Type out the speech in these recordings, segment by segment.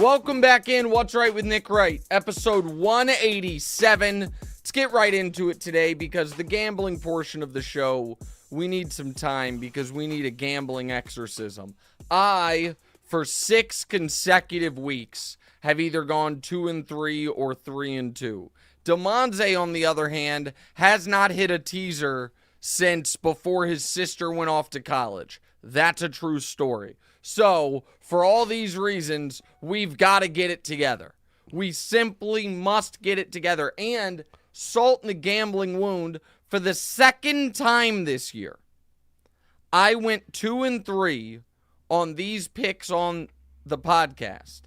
Welcome back in What's Right with Nick Wright, episode 187. Let's get right into it today because the gambling portion of the show, we need some time because we need a gambling exorcism. I, for 6 consecutive weeks, have either gone 2-3 or 3-2. Damonza, on the other hand, has not hit a teaser since before his sister went off to college. That's a true story. So, for all these reasons, we've got to get it together. We simply must get it together. And salt in the gambling wound, for the second time this year, I went 2-3 on these picks on the podcast.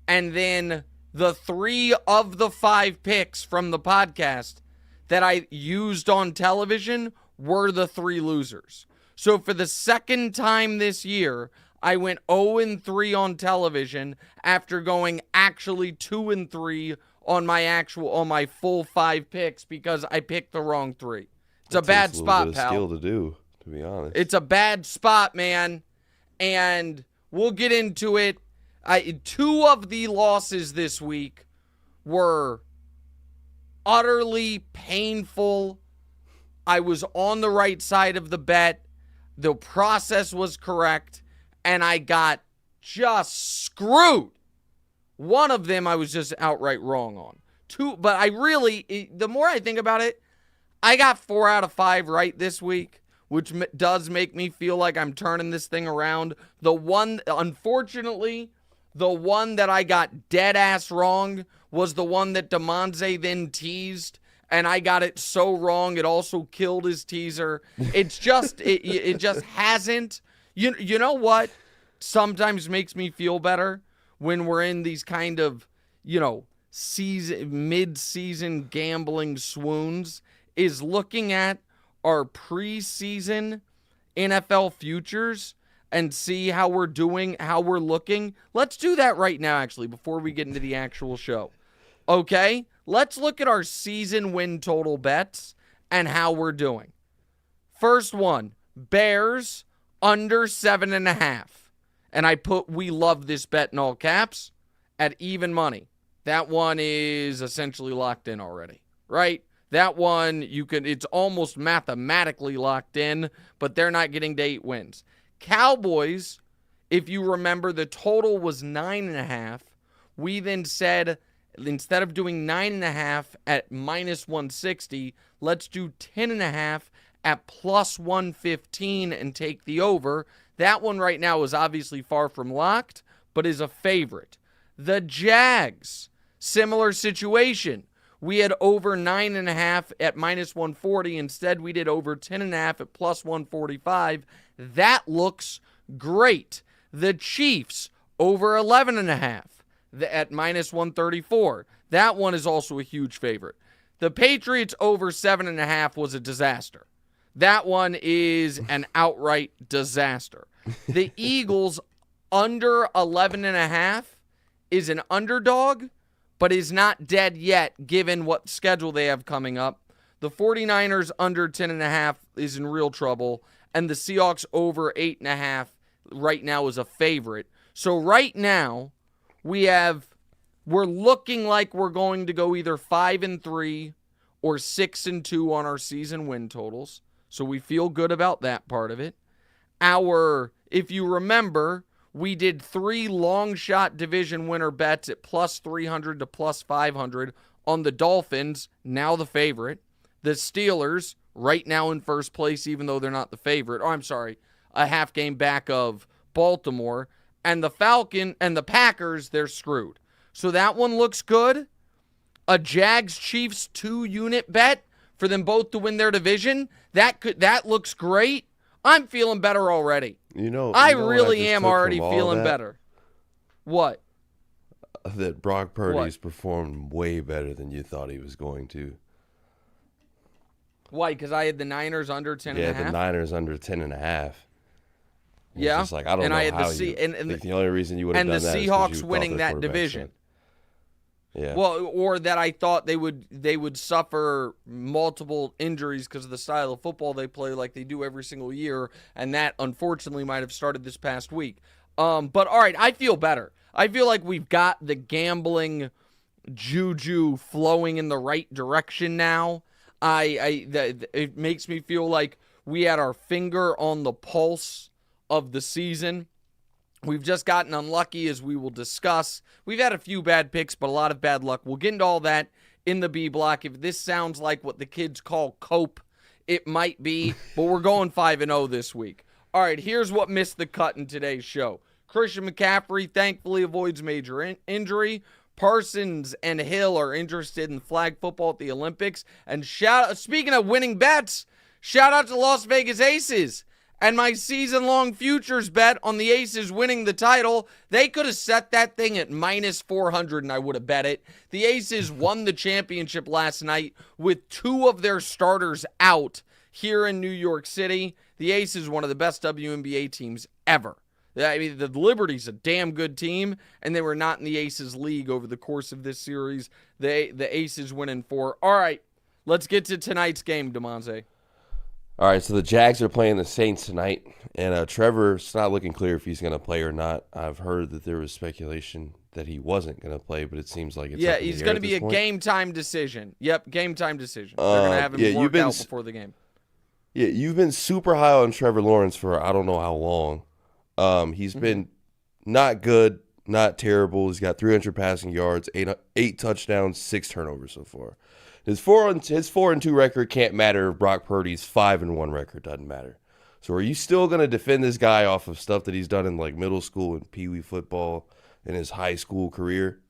And then the 3 of the 5 picks from the podcast that I used on television were the 3 losers. So for the second time this year, I went 0-3 on television after going actually 2-3 on my full 5 picks because I picked the wrong 3. It's a bad spot, pal. Skill to do, to be honest. It's a bad spot, man. And we'll get into it. 2 of the losses this week were utterly painful. I was on the right side of the bet. The process was correct. And I got just screwed. One of them I was just outright wrong on. 2, but the more I think about it, I got 4 out of 5 right this week, which does make me feel like I'm turning this thing around. Unfortunately, the one that I got dead ass wrong was the one that Damonza then teased, and I got it so wrong it also killed his teaser. It's just it just hasn't. You know what sometimes makes me feel better when we're in these kind of, mid-season gambling swoons is looking at our preseason NFL futures and see how we're doing, how we're looking. Let's do that right now, actually, before we get into the actual show. Okay? Let's look at our season win total bets and how we're doing. First one, Bears under 7.5. And I put we love this bet in all caps at even money. That one is essentially locked in already, right? That one, it's almost mathematically locked in, but they're not getting to 8 wins. Cowboys, if you remember, the total was 9.5. We then said, instead of doing 9.5 at minus 160, let's do 10.5 at plus 115 and take the over. That one right now is obviously far from locked, but is a favorite. The Jags, similar situation. We had over 9.5 at minus 140. Instead, we did over 10.5 at plus 145. That looks great. The Chiefs, over 11.5 at minus 134. That one is also a huge favorite. The Patriots, over 7.5 was a disaster. That one is an outright disaster. The Eagles, under 11.5 is an underdog, but is not dead yet given what schedule they have coming up. The 49ers, under 10.5 is in real trouble. And the Seahawks, over 8.5 right now is a favorite. So right now, we're looking like we're going to go either 5-3 or 6-2 on our season win totals. So we feel good about that part of it. If you remember, we did 3 long shot division winner bets at plus 300 to plus 500 on the Dolphins, now the favorite. The Steelers, right now in first place, even though they're not the favorite. A half game back of Baltimore. And the Packers, they're screwed. So that one looks good. A Jags-Chiefs 2-unit bet for them both to win their division. That looks great. I'm feeling better already. I really am already feeling better. What? That Brock Purdy's performed way better than you thought he was going to. Why? Because I had the Niners under 10.5? Yeah, the Niners under 10.5. Yeah. Just like, I don't know how the only reason you would have done that is because the Seahawks winning that division. Yeah. Well, or that I thought they would suffer multiple injuries because of the style of football they play like they do every single year, and that unfortunately might have started this past week. But all right, I feel better. I feel like we've got the gambling juju flowing in the right direction now. It makes me feel like we had our finger on the pulse of the season. We've just gotten unlucky, as we will discuss. We've had a few bad picks, but a lot of bad luck. We'll get into all that in the B block. If this sounds like what the kids call cope, it might be, but we're going 5-0 this week. All right, here's what missed the cut in today's show. Christian McCaffrey thankfully avoids major injury. Parsons and Hill are interested in flag football at the Olympics. And speaking of winning bets, shout out to Las Vegas Aces and my season-long futures bet on the Aces winning the title. They could have set that thing at minus 400 and I would have bet it. The Aces won the championship last night with 2 of their starters out here in New York City. The Aces, one of the best WNBA teams ever. I mean, the Liberty's a damn good team, and they were not in the Aces league over the course of this series. The Aces win in 4. All right, let's get to tonight's game, Damonza. All right, so the Jags are playing the Saints tonight, and Trevor's not looking clear if he's going to play or not. I've heard that there was speculation that he wasn't going to play, but it seems like it's he's going to be a game-time decision. Yep, game-time decision. They're going to have him work out before the game. Yeah, you've been super high on Trevor Lawrence for I don't know how long. He's been not good, not terrible. He's got 300 passing yards, 8 touchdowns, 6 turnovers so far. His 4-2 record can't matter if Brock Purdy's 5-1 record doesn't matter. So are you still going to defend this guy off of stuff that he's done in like middle school and pee wee football in his high school career?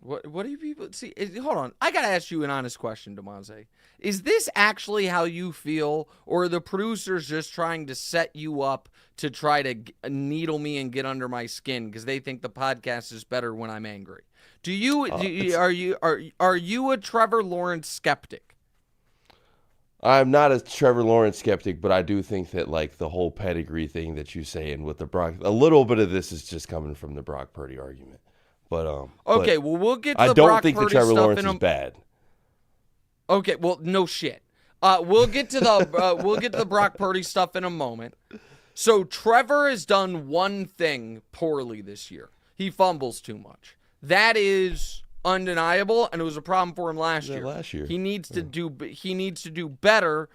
What do you people see? Hold on, I gotta ask you an honest question, Damonza. Is this actually how you feel, or are the producers just trying to set you up to try to needle me and get under my skin because they think the podcast is better when I'm angry? Are you a Trevor Lawrence skeptic? I'm not a Trevor Lawrence skeptic, but I do think that like the whole pedigree thing that you say, and with the Brock, a little bit of this is just coming from the Brock Purdy argument. But okay, well we'll get to the I don't Brock think Purdy that Trevor stuff Lawrence is bad. Okay, well no shit. We'll get to the Brock Purdy stuff in a moment. So Trevor has done one thing poorly this year. He fumbles too much. That is undeniable, and it was a problem for him last year. He needs to do better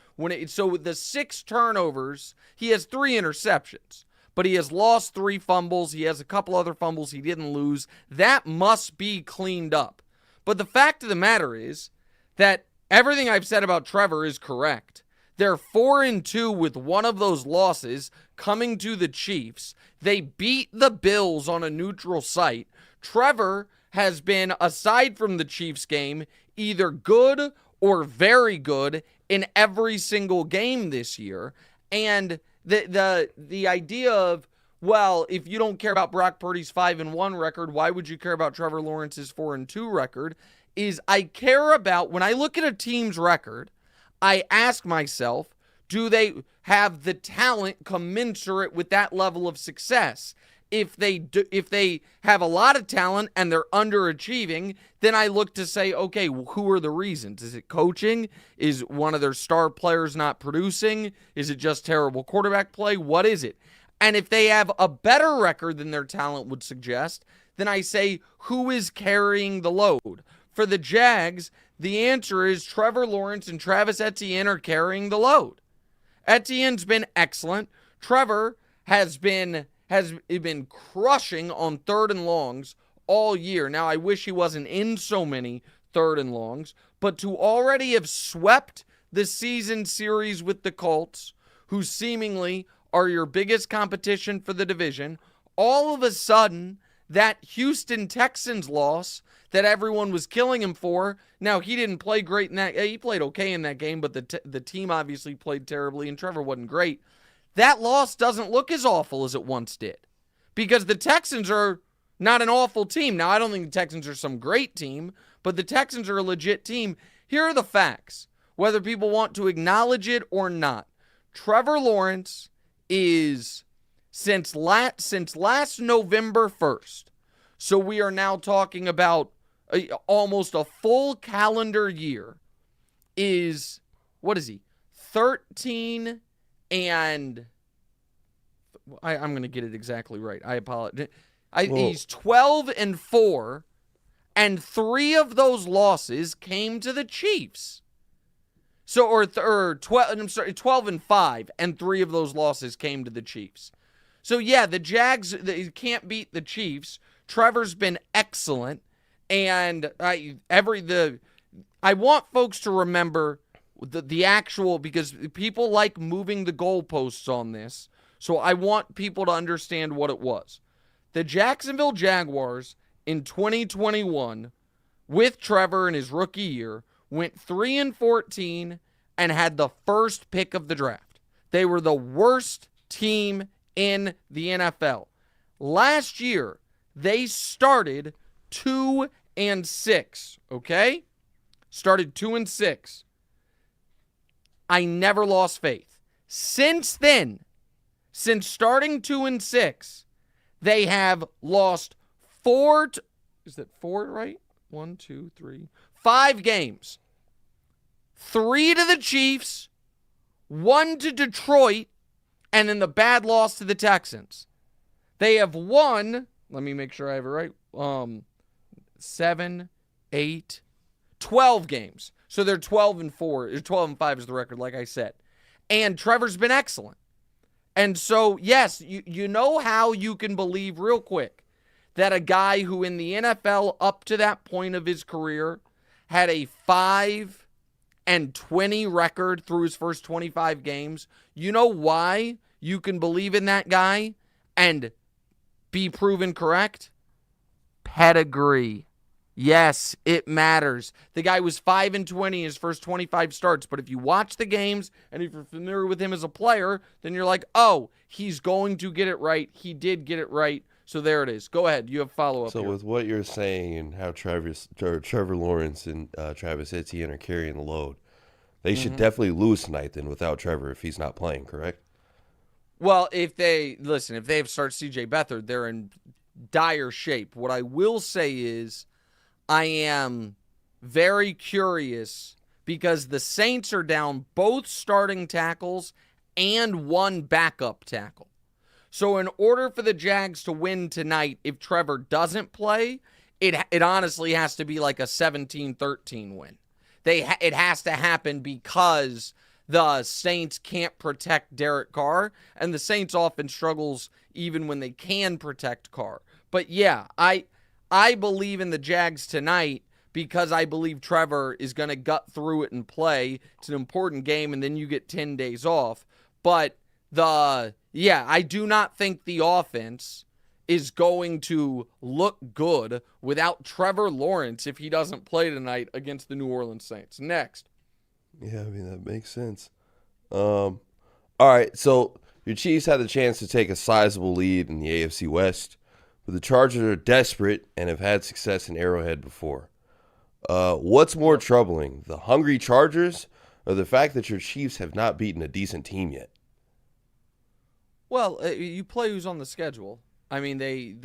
so with the 6 turnovers, he has 3 interceptions. But he has lost 3 fumbles. He has a couple other fumbles he didn't lose. That must be cleaned up. But the fact of the matter is that everything I've said about Trevor is correct. They're 4-2 with one of those losses coming to the Chiefs. They beat the Bills on a neutral site. Trevor has been, aside from the Chiefs game, either good or very good in every single game this year. And the idea of, well, if you don't care about Brock Purdy's 5-1 record, why would you care about Trevor Lawrence's 4-2 record? Is I care about, when I look at a team's record, I ask myself, do they have the talent commensurate with that level of success? If they have a lot of talent and they're underachieving, then I look to say, okay, who are the reasons? Is it coaching? Is one of their star players not producing? Is it just terrible quarterback play? What is it? And if they have a better record than their talent would suggest, then I say, who is carrying the load? For the Jags, the answer is Trevor Lawrence and Travis Etienne are carrying the load. Etienne's been excellent. Trevor has been crushing on 3rd and longs all year. Now, I wish he wasn't in so many 3rd and longs, but to already have swept the season series with the Colts, who seemingly are your biggest competition for the division, all of a sudden, that Houston Texans loss that everyone was killing him for, now he didn't play great in that. He played okay in that game, but the team obviously played terribly, and Trevor wasn't great. That loss doesn't look as awful as it once did because the Texans are not an awful team. Now, I don't think the Texans are some great team, but the Texans are a legit team. Here are the facts, whether people want to acknowledge it or not. Trevor Lawrence is, since last November 1st, so we are now talking about almost a full calendar year, is, what is he, 13 and I'm going to get it exactly right. I apologize. He's 12-4, and 3 of those losses came to the Chiefs. So, or 12-5, and 3 of those losses came to the Chiefs. So, yeah, the Jags, they can't beat the Chiefs. Trevor's been excellent, and I want folks to remember the actual, because people like moving the goalposts on this, so I want people to understand what it was. The Jacksonville Jaguars in 2021, with Trevor in his rookie year, went 3-14 and had the first pick of the draft. They were the worst team in the NFL. Last year, they started 2-6, okay? Started 2-6. I never lost faith. Since then, since starting 2-6, they have lost 4, is that 4 right? 1, 2, 3, 5 games. 3 to the Chiefs, 1 to Detroit, and then the bad loss to the Texans. They have won, let me make sure I have it right, 7, 8, 12 games. So they're 12-4, 12-5 is the record, like I said. And Trevor's been excellent. And so, yes, you know how you can believe real quick that a guy who in the NFL up to that point of his career had a 5-20 record through his first 25 games, you know why you can believe in that guy and be proven correct? Pedigree. Yes, it matters. The guy was 5-20 in his first 25 starts, but if you watch the games and if you're familiar with him as a player, then you're like, oh, he's going to get it right. He did get it right. So there it is. Go ahead. You have follow-up So here. with what you're saying and how Trevor Lawrence and Travis Etienne are carrying the load, they should definitely lose tonight then without Trevor if he's not playing, correct? Well, if they have start CJ Beathard, they're in dire shape. What I will say is I am very curious because the Saints are down both starting tackles and 1 backup tackle. So in order for the Jags to win tonight, if Trevor doesn't play, it honestly has to be like a 17-13 win. It has to happen because the Saints can't protect Derek Carr, and the Saints often struggles even when they can protect Carr. But yeah, I believe in the Jags tonight because I believe Trevor is going to gut through it and play. It's an important game, and then you get 10 days off. But I do not think the offense is going to look good without Trevor Lawrence if he doesn't play tonight against the New Orleans Saints. Next. Yeah, I mean, that makes sense. All right, so your Chiefs had the chance to take a sizable lead in the AFC West, but the Chargers are desperate and have had success in Arrowhead before. What's more troubling, the hungry Chargers or the fact that your Chiefs have not beaten a decent team yet? Well, you play who's on the schedule. I mean, they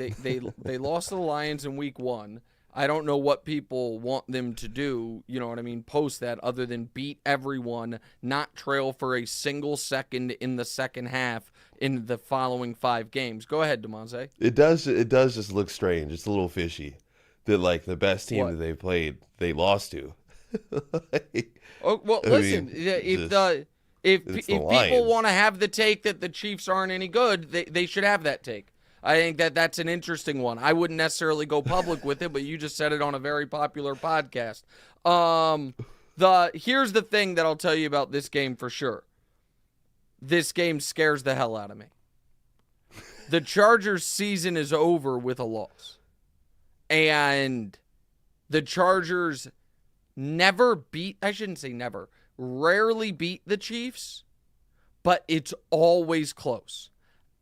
lost to the Lions in week 1. I don't know what people want them to do, you know what I mean, post that, other than beat everyone, not trail for a single second in the second half in the following 5 games. Go ahead, Damonza. It does just look strange. It's a little fishy that, like, the best team What? that they played, they lost to. Listen, if people Lions. want to have the take that the Chiefs aren't any good, they should have that take. I think that's an interesting one. I wouldn't necessarily go public with it, but you just said it on a very popular podcast. Here's the thing that I'll tell you about this game for sure. This game scares the hell out of me. The Chargers' season is over with a loss. And the Chargers rarely beat the Chiefs, but it's always close.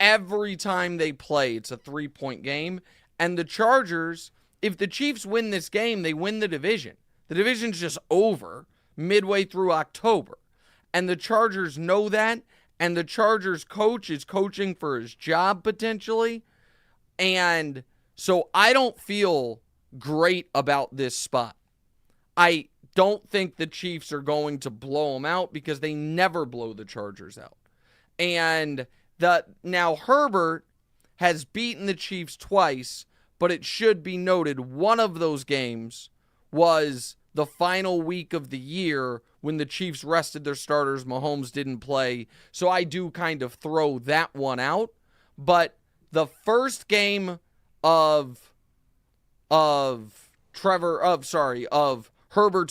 Every time they play, it's a 3-point game. And the Chargers, if the Chiefs win this game, they win the division. The division's just over midway through October. And the Chargers know that. And the Chargers coach is coaching for his job potentially. And so I don't feel great about this spot. I don't think the Chiefs are going to blow them out because they never blow the Chargers out. And now Herbert has beaten the Chiefs twice, but it should be noted one of those games was the final week of the year when the Chiefs rested their starters. Mahomes didn't play. So I do kind of throw that one out. But the first game of Herbert's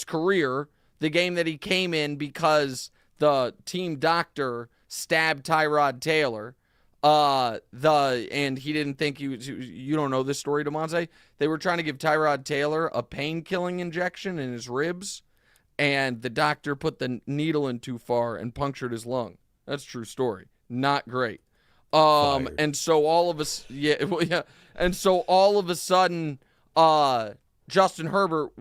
career, the game that he came in because the team doctor stabbed Tyrod Taylor, and he didn't think he was. You don't know this story, Damonza. They were trying to give Tyrod Taylor a pain-killing injection in his ribs, and the doctor put the needle in too far and punctured his lung. That's a true story. Not great. And so all of us, and so all of a sudden, Justin Herbert,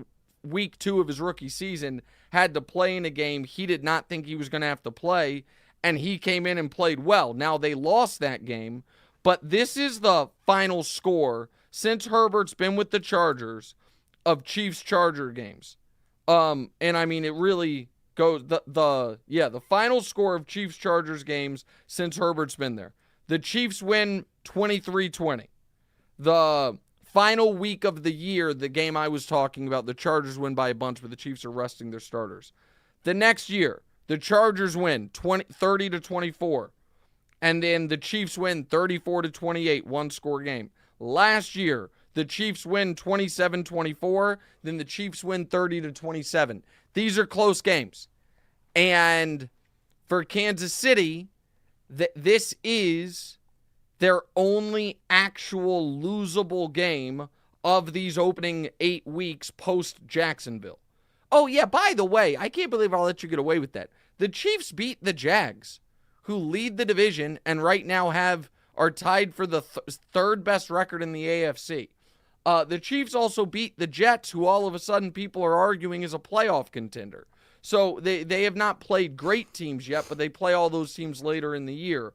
week 2 of his rookie season, had to play in a game he did not think he was going to have to play, and he came in and played well. Now, they lost that game, but this is the final score since Herbert's been with the Chargers of Chiefs-Charger games. And I mean, it really goes, the final score of Chiefs-Chargers games since Herbert's been there. The Chiefs win 23-20. The final week of the year, the game I was talking about, the Chargers win by a bunch, but the Chiefs are resting their starters. The next year, the Chargers win 30-24. And then the Chiefs win 34-28, one-score game. Last year, the Chiefs win 27-24. Then the Chiefs win 30-27. These are close games. And for Kansas City, this is their only actual losable game of these opening 8 weeks post-Jacksonville. Oh, yeah, by the way, I can't believe I'll let you get away with that. The Chiefs beat the Jags, who lead the division and right now are tied for the third best record in the AFC. The Chiefs also beat the Jets, who all of a sudden people are arguing is a playoff contender. So they have not played great teams yet, but they play all those teams later in the year.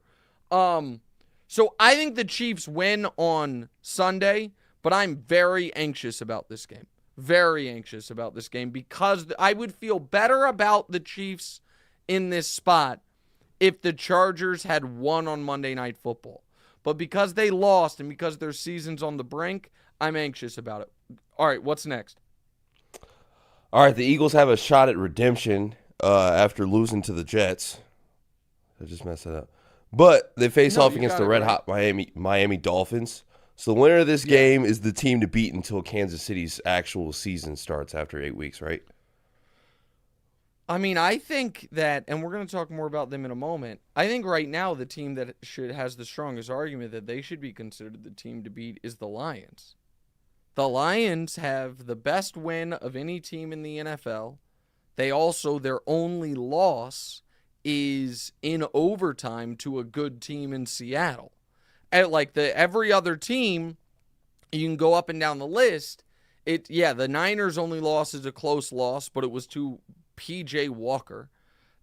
So I think the Chiefs win on Sunday, but I'm very anxious about this game. Very anxious about this game because I would feel better about the Chiefs in this spot if the Chargers had won on Monday Night Football. But because they lost and because their season's on the brink, I'm anxious about it. All right, what's next? All right, the Eagles have a shot at redemption after losing to the Jets. I just messed that up. But they face off against the red-hot Miami Dolphins. So the winner of this game is the team to beat until Kansas City's actual season starts after 8 weeks, right? I mean, I think that, and we're going to talk more about them in a moment, I think right now the team that has the strongest argument that they should be considered the team to beat is the Lions. The Lions have the best win of any team in the NFL. They also, their only loss is in overtime to a good team in Seattle. And like every other team, you can go up and down the list. The Niners' only loss is a close loss, but it was to P.J. Walker.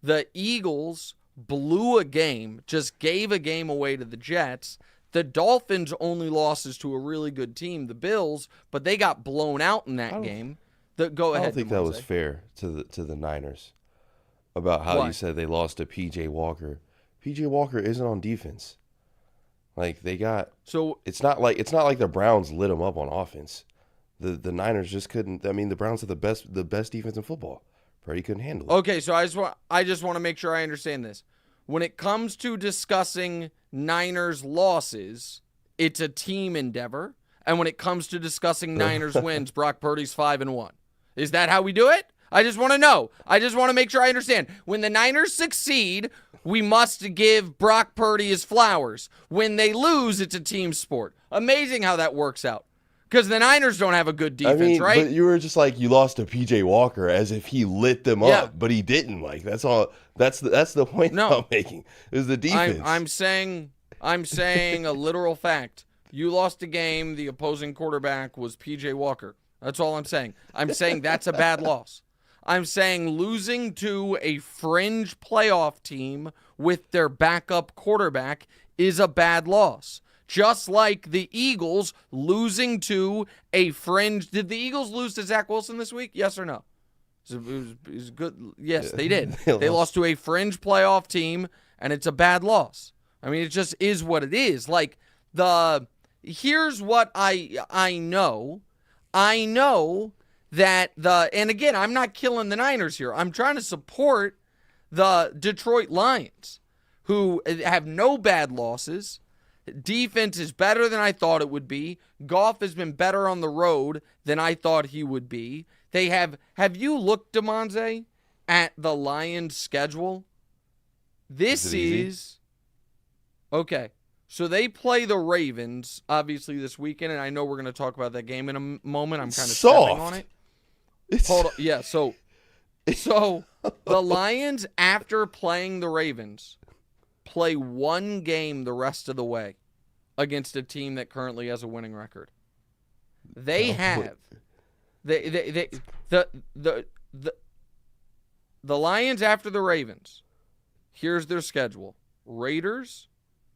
The Eagles blew a game, just gave a game away to the Jets. The Dolphins' only loss is to a really good team, the Bills, but they got blown out in that game. Go ahead. I don't think that was fair to the Niners about how you said they lost to P.J. Walker. P.J. Walker isn't on defense. Like it's not like the Browns lit them up on offense. The Niners just couldn't. I mean, the Browns are the best defense in football. Brady couldn't handle it. Okay, so I just want to make sure I understand this. When it comes to discussing Niners losses, it's a team endeavor, and when it comes to discussing Niners wins, Brock Purdy's 5-1. Is that how we do it? I just want to know. I just want to make sure I understand. When the Niners succeed, we must give Brock Purdy his flowers. When they lose, it's a team sport. Amazing how that works out. Because the Niners don't have a good defense, right? But you were just like, you lost to P.J. Walker as if he lit them up, but he didn't. Like, that's all. That's the point I'm making. Is the defense. I'm saying a literal fact. You lost a game. The opposing quarterback was P.J. Walker. That's all I'm saying. I'm saying that's a bad loss. I'm saying losing to a fringe playoff team with their backup quarterback is a bad loss. Just like the Eagles losing to a fringe. Did the Eagles lose to Zach Wilson this week? Yes or no? It was good. Yes, they did. They lost to a fringe playoff team, and it's a bad loss. I mean, it just is what it is. Like, Here's what I know. I know that and again, I'm not killing the Niners here. I'm trying to support the Detroit Lions, who have no bad losses. Defense is better than I thought it would be. Goff has been better on the road than I thought he would be. They have you looked, Damonza, at the Lions' schedule? This is okay. So they play the Ravens, obviously, this weekend, and I know we're going to talk about that game in a moment. I'm kind of stepping on it. Hold on. Yeah, so the Lions, after playing the Ravens, play one game the rest of the way against a team that currently has a winning record. They have the Lions after the Ravens. Here's their schedule: Raiders,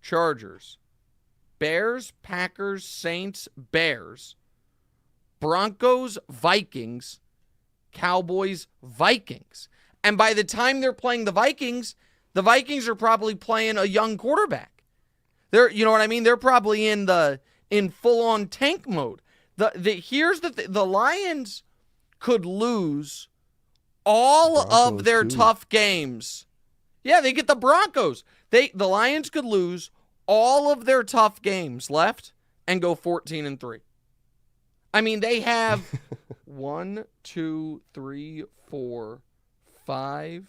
Chargers, Bears, Packers, Saints, Bears, Broncos, Vikings, Cowboys, Vikings. And by the time they're playing the Vikings are probably playing a young quarterback. You know what I mean? They're probably in full-on tank mode. The Lions could lose all of their tough games. Yeah, they get the Broncos. The Lions could lose all of their tough games left and go 14-3. I mean, they have 1, 2, 3, 4, 5.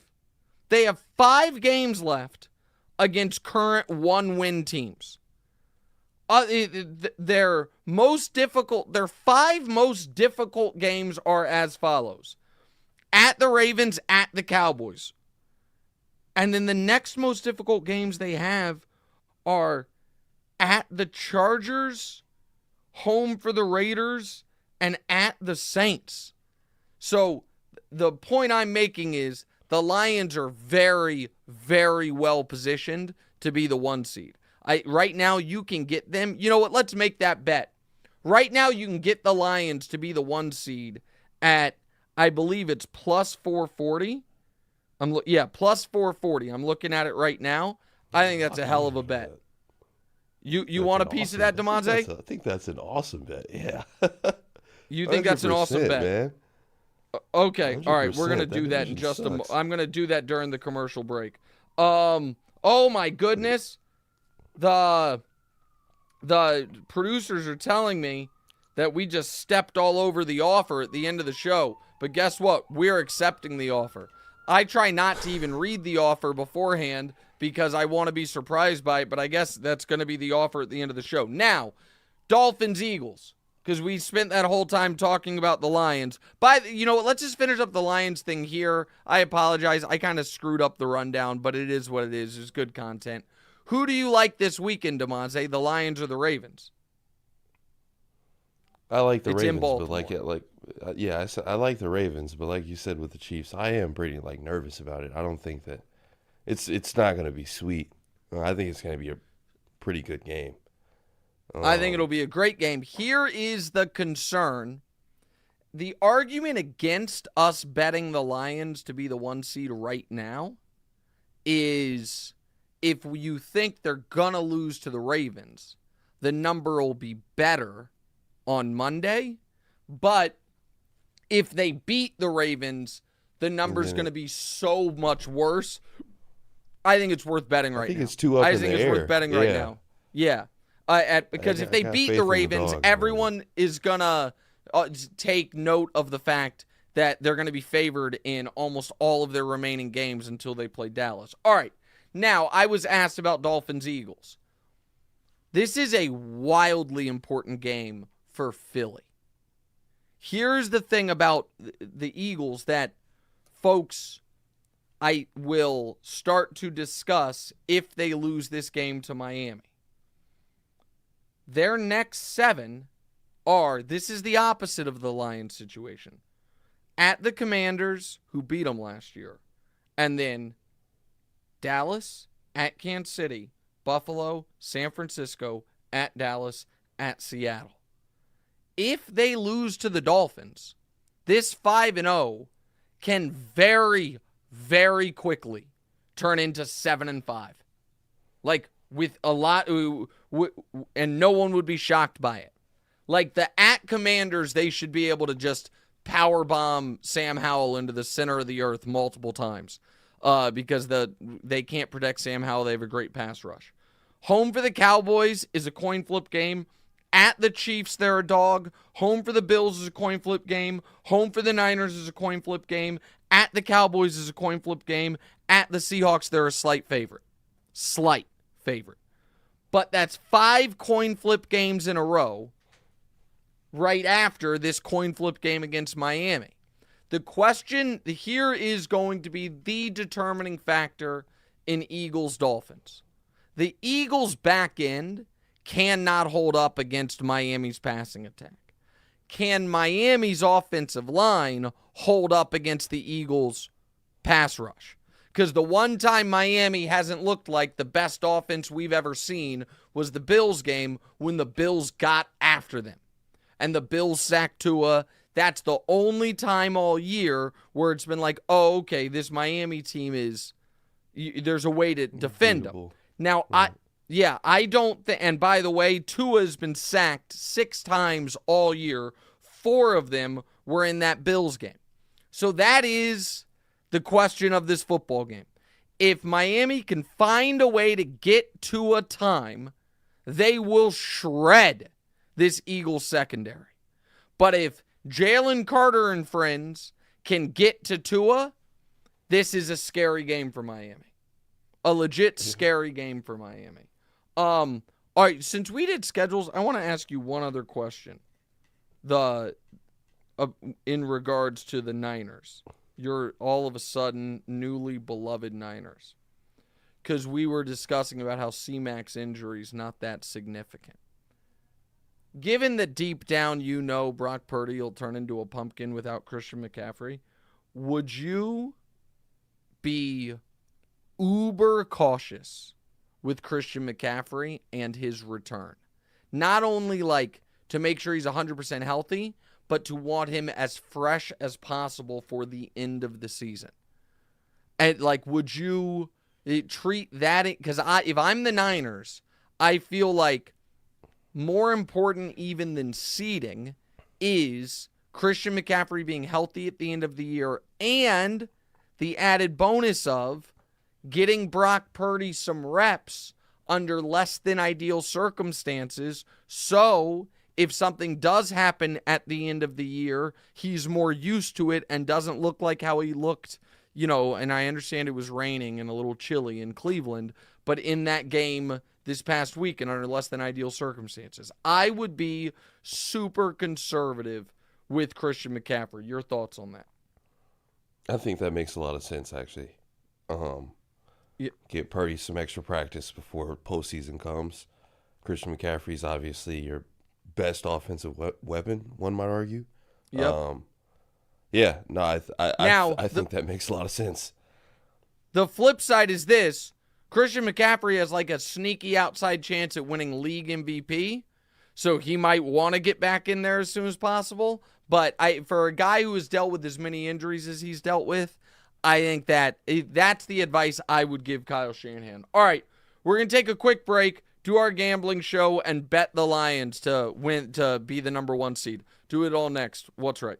They have 5 games left against current 1-win teams. Their 5 most difficult games are as follows: at the Ravens, at the Cowboys. And then the next most difficult games they have are at the Chargers, home for the Raiders, and at the Saints. So the point I'm making is the Lions are very, very well positioned to be the 1 seed. Right now, you can get them. You know what? Let's make that bet. Right now, you can get the Lions to be the 1 seed at, I believe it's plus 440. Plus 440. I'm looking at it right now. I think that's a hell of a bet. You want a piece of that, Damonza? I think that's an awesome bet. Yeah. You think that's an awesome bet? Man. Okay. All right. We're gonna do that in just a moment. I'm gonna do that during the commercial break. Oh my goodness. The producers are telling me that we just stepped all over the offer at the end of the show. But guess what? We're accepting the offer. I try not to even read the offer beforehand because I want to be surprised by it, but I guess that's going to be the offer at the end of the show. Now, Dolphins Eagles, because we spent that whole time talking about the Lions. You know what? Let's just finish up the Lions thing here. I apologize. I kind of screwed up the rundown, but it is what it is. It's good content. Who do you like this weekend, Damonza? The Lions or the Ravens? I like the Ravens, in Baltimore. But I like the Ravens, but like you said with the Chiefs, I am pretty nervous about it. I don't think that it's not going to be sweet. I think it's going to be a pretty good game. I think it'll be a great game. Here is the concern. The argument against us betting the Lions to be the 1 seed right now is if you think they're going to lose to the Ravens, the number will be better on Monday. But if they beat the Ravens, the number's going to be so much worse. I think it's worth betting right now. I think it's too up in the air. I think it's worth betting right now. Yeah. Because if they beat the Ravens, everyone is going to take note of the fact that they're going to be favored in almost all of their remaining games until they play Dallas. All right. Now, I was asked about Dolphins Eagles. This is a wildly important game for Philly. Here's the thing about the Eagles that folks I will start to discuss if they lose this game to Miami. Their next 7 this is the opposite of the Lions situation. At the Commanders, who beat them last year. And then Dallas, at Kansas City, Buffalo, San Francisco, at Dallas, at Seattle. If they lose to the Dolphins, this 5-0 can very, very quickly turn into 7-5. Like with and no one would be shocked by it. Like the Commanders, they should be able to just power bomb Sam Howell into the center of the earth multiple times because they can't protect Sam Howell. They have a great pass rush. Home for the Cowboys is a coin flip game. At the Chiefs, they're a dog. Home for the Bills is a coin flip game. Home for the Niners is a coin flip game. At the Cowboys is a coin flip game. At the Seahawks, they're a slight favorite. Slight favorite. But that's 5 coin flip games in a row right after this coin flip game against Miami. The question here is going to be the determining factor in Eagles-Dolphins. The Eagles' back end cannot hold up against Miami's passing attack. Can Miami's offensive line hold up against the Eagles' pass rush? Because the one time Miami hasn't looked like the best offense we've ever seen was the Bills game when the Bills got after them. And the Bills sacked Tua. That's the only time all year where it's been like, oh, okay, this Miami team there's a way to defend them. Now, I don't think, and by the way, Tua's been sacked 6 times all year. 4 of them were in that Bills game. So that is the question of this football game. If Miami can find a way to get Tua time, they will shred this Eagles secondary. But if Jalen Carter and friends can get to Tua, this is a scary game for Miami. A legit scary game for Miami. All right, since we did schedules, I want to ask you one other question. In regards to the Niners. You're all of a sudden newly beloved Niners. Because we were discussing about how C-Mac's injury is not that significant. Given that deep down you know Brock Purdy will turn into a pumpkin without Christian McCaffrey, would you be uber cautious with Christian McCaffrey and his return? Not only like to make sure he's 100% healthy, but to want him as fresh as possible for the end of the season. And like, would you treat that? Because if I'm the Niners, I feel like more important even than seeding is Christian McCaffrey being healthy at the end of the year and the added bonus of getting Brock Purdy some reps under less than ideal circumstances. So if something does happen at the end of the year, he's more used to it and doesn't look like how he looked, and I understand it was raining and a little chilly in Cleveland, but in that game this past week and under less than ideal circumstances. I would be super conservative with Christian McCaffrey. Your thoughts on that? I think that makes a lot of sense, actually. Get Purdy some extra practice before postseason comes. Christian McCaffrey's obviously your best offensive weapon, one might argue. Yep. I think that makes a lot of sense. The flip side is this. Christian McCaffrey has like a sneaky outside chance at winning league MVP, so he might want to get back in there as soon as possible. But for a guy who has dealt with as many injuries as he's dealt with, I think that's the advice I would give Kyle Shanahan. All right, we're going to take a quick break, do our gambling show, and bet the Lions to win, to be the number 1 seed. Do it all next. What's right?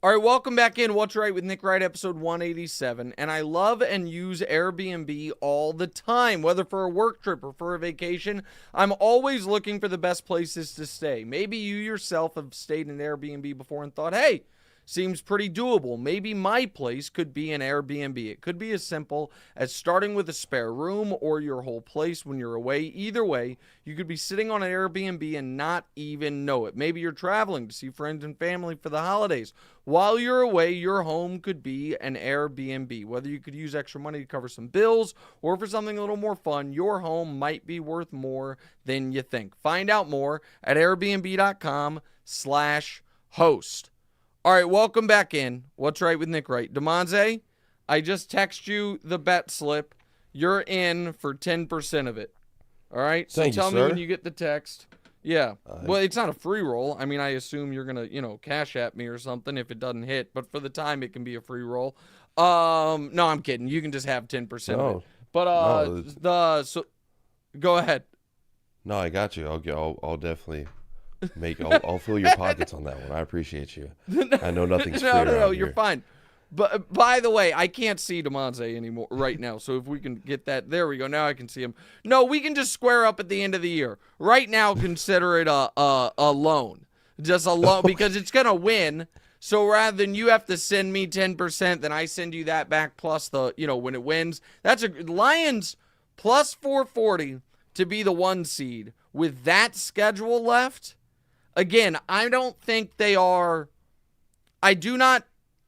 All right, welcome back in What's Right with Nick Wright, episode 187. And I love and use Airbnb all the time, whether for a work trip or for a vacation. I'm always looking for the best places to stay. Maybe you yourself have stayed in Airbnb before and thought, hey, seems pretty doable. Maybe my place could be an Airbnb. It could be as simple as starting with a spare room or your whole place when you're away. Either way, you could be sitting on an Airbnb and not even know it. Maybe you're traveling to see friends and family for the holidays. While you're away, your home could be an Airbnb. Whether you could use extra money to cover some bills or for something a little more fun, your home might be worth more than you think. Find out more at airbnb.com/host. All right, welcome back in. What's Right with Nick Wright. Damonza, I just text you the bet slip. You're in for 10% of it. All right? So Thank you, tell me sir. when you get the text. Yeah. Well, it's not a free roll. I mean, I assume you're going to, cash at me or something if it doesn't hit. But for the time, it can be a free roll. No, I'm kidding. You can just have 10% of it. But so go ahead. No, I got you. I'll definitely I'll fill your pockets on that one. I appreciate you. I know nothing's free around No, here. you're fine. But by the way, I can't see Damonza anymore right now. So if we can get that, there we go. Now I can see him. No, we can just square up at the end of the year. Right now, consider it a loan, just a loan because it's gonna win. So rather than you have to send me 10%, then I send you that back plus the when it wins. That's a Lions plus 440 to be the 1 seed with that schedule left. Again, I don't think they are.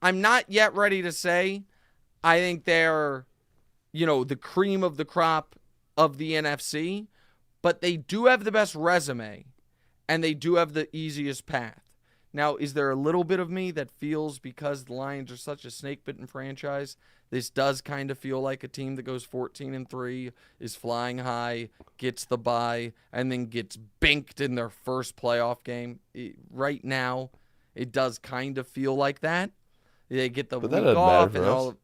I'm not yet ready to say I think they're, the cream of the crop of the NFC, but they do have the best resume, and they do have the easiest path. Now, is there a little bit of me that feels because the Lions are such a snake-bitten franchise, this does kind of feel like a team that goes 14-3, is flying high, gets the bye, and then gets binked in their first playoff game? Right now, it does kind of feel like that. They get the week off and all.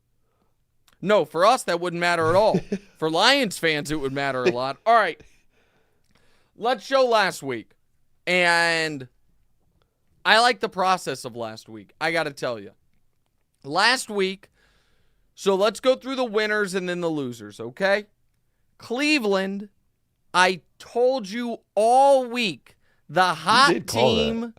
No, for us that wouldn't matter at all. For Lions fans, it would matter a lot. All right, let's show last week, and I like the process of last week. I got to tell you, last week. So let's go through the winners and then the losers. Okay, Cleveland. I told you all week the hot team.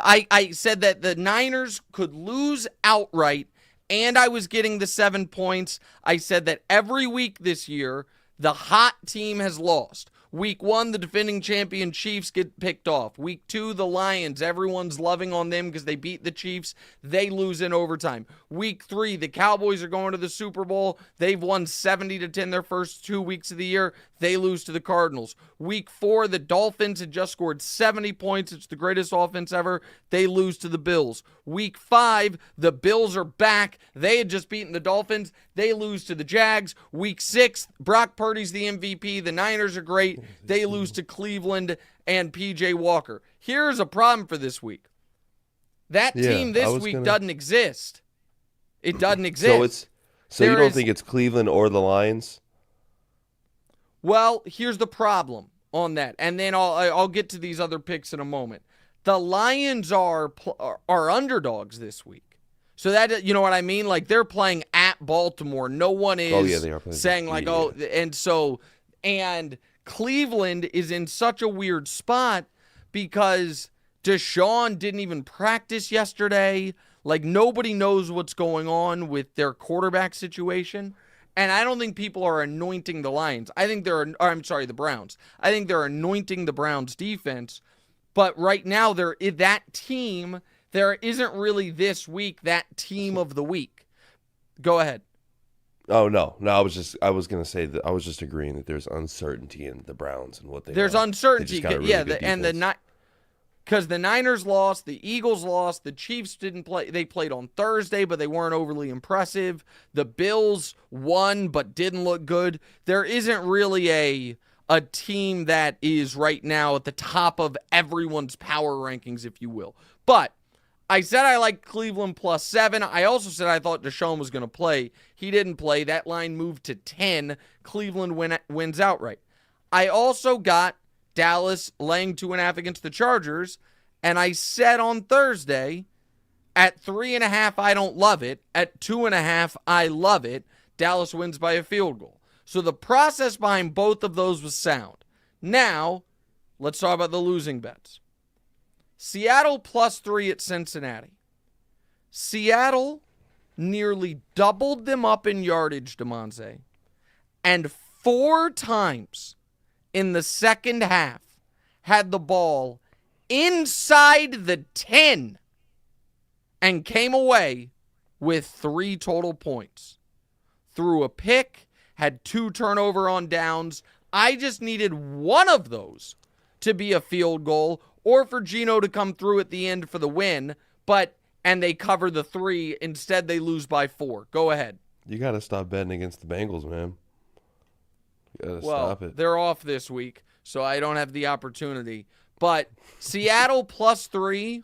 I said that the Niners could lose outright, and I was getting the 7 points. I said that every week this year, the hot team has lost. Week 1, the defending champion Chiefs get picked off. Week 2, the Lions, everyone's loving on them because they beat the Chiefs. They lose in overtime. Week 3, the Cowboys are going to the Super Bowl. They've won 70-10 their first 2 weeks of the year. They lose to the Cardinals. Week 4, the Dolphins had just scored 70 points. It's the greatest offense ever. They lose to the Bills. Week 5, the Bills are back. They had just beaten the Dolphins. They lose to the Jags. Week 6, Brock Purdy's the MVP. The Niners are great. They lose to Cleveland and P.J. Walker. Here's a problem for this week. That team this week doesn't exist. It doesn't exist. So you don't think it's Cleveland or the Lions? Well, here's the problem on that, and then I'll get to these other picks in a moment. The Lions are underdogs this week. So that, you know what I mean? Like, they're playing at Baltimore. No one is they are saying like, and Cleveland is in such a weird spot because Deshaun didn't even practice yesterday. Like, nobody knows what's going on with their quarterback situation. And I don't think people are anointing the Lions. The Browns. I think they're anointing the Browns defense. But right now, there isn't really this week that team of the week. Go ahead. Oh no! I was going to say that I was just agreeing that there's uncertainty in the Browns and what they. There's uncertainty, because the Niners lost, the Eagles lost, the Chiefs didn't play. They played on Thursday, but they weren't overly impressive. The Bills won, but didn't look good. There isn't really a team that is right now at the top of everyone's power rankings, if you will. But I said I liked Cleveland plus 7. I also said I thought Deshaun was going to play. He didn't play. That line moved to 10. Cleveland wins outright. I also got Dallas laying 2.5 against the Chargers, and I said on Thursday, at 3.5, I don't love it. At 2.5, I love it. Dallas wins by a field goal. So the process behind both of those was sound. Now, let's talk about the losing bets. Seattle plus 3 at Cincinnati. Seattle nearly doubled them up in yardage, Damonza, and 4 times in the second half had the ball inside the 10 and came away with 3 total points. Threw a pick, had 2 turnover on downs. I just needed one of those to be a field goal or for Geno to come through at the end for the win, and they cover the 3. Instead, they lose by 4. Go ahead. You got to stop betting against the Bengals, man. You got to stop it. They're off this week, so I don't have the opportunity. But Seattle +3,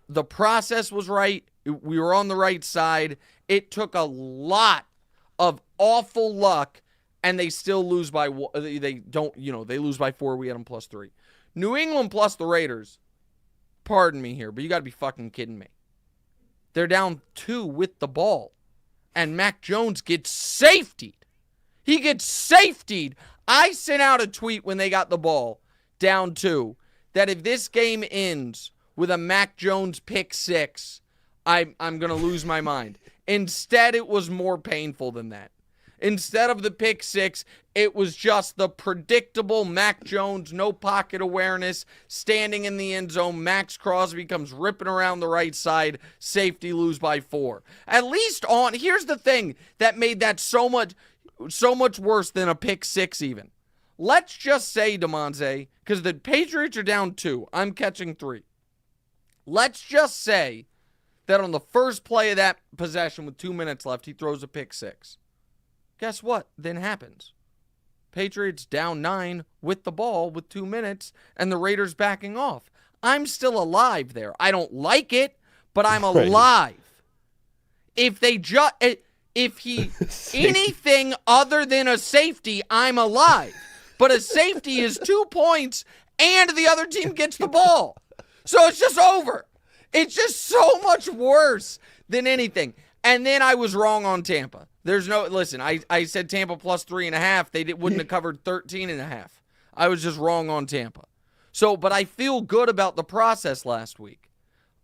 the process was right. We were on the right side. It took a lot of awful luck, and they still lose by they lose by 4. We had them +3. New England plus the Raiders. Pardon me here, but you got to be fucking kidding me. They're down 2 with the ball, and Mac Jones gets safetied. He gets safetied. I sent out a tweet when they got the ball down 2 that if this game ends with a Mac Jones pick 6, I'm going to lose my mind. Instead, it was more painful than that. Instead of the pick 6, it was just the predictable Mac Jones, no pocket awareness, standing in the end zone. Max Crosby comes ripping around the right side, safety, lose by 4. At least here's the thing that made that so much worse than a pick 6 even. Let's just say, Damonza, because the Patriots are down 2. I'm catching 3. Let's just say that on the first play of that possession with 2 minutes left, he throws a pick 6. Guess what then happens? Patriots down 9 with the ball with 2 minutes, and the Raiders backing off. I'm still alive there. I don't like it, but I'm alive. If he anything other than a safety, I'm alive. But a safety is 2 points, and the other team gets the ball. So it's just over. It's just so much worse than anything. And then I was wrong on Tampa. Listen, I said Tampa +3.5. They wouldn't have covered 13.5. I was just wrong on Tampa. But I feel good about the process last week.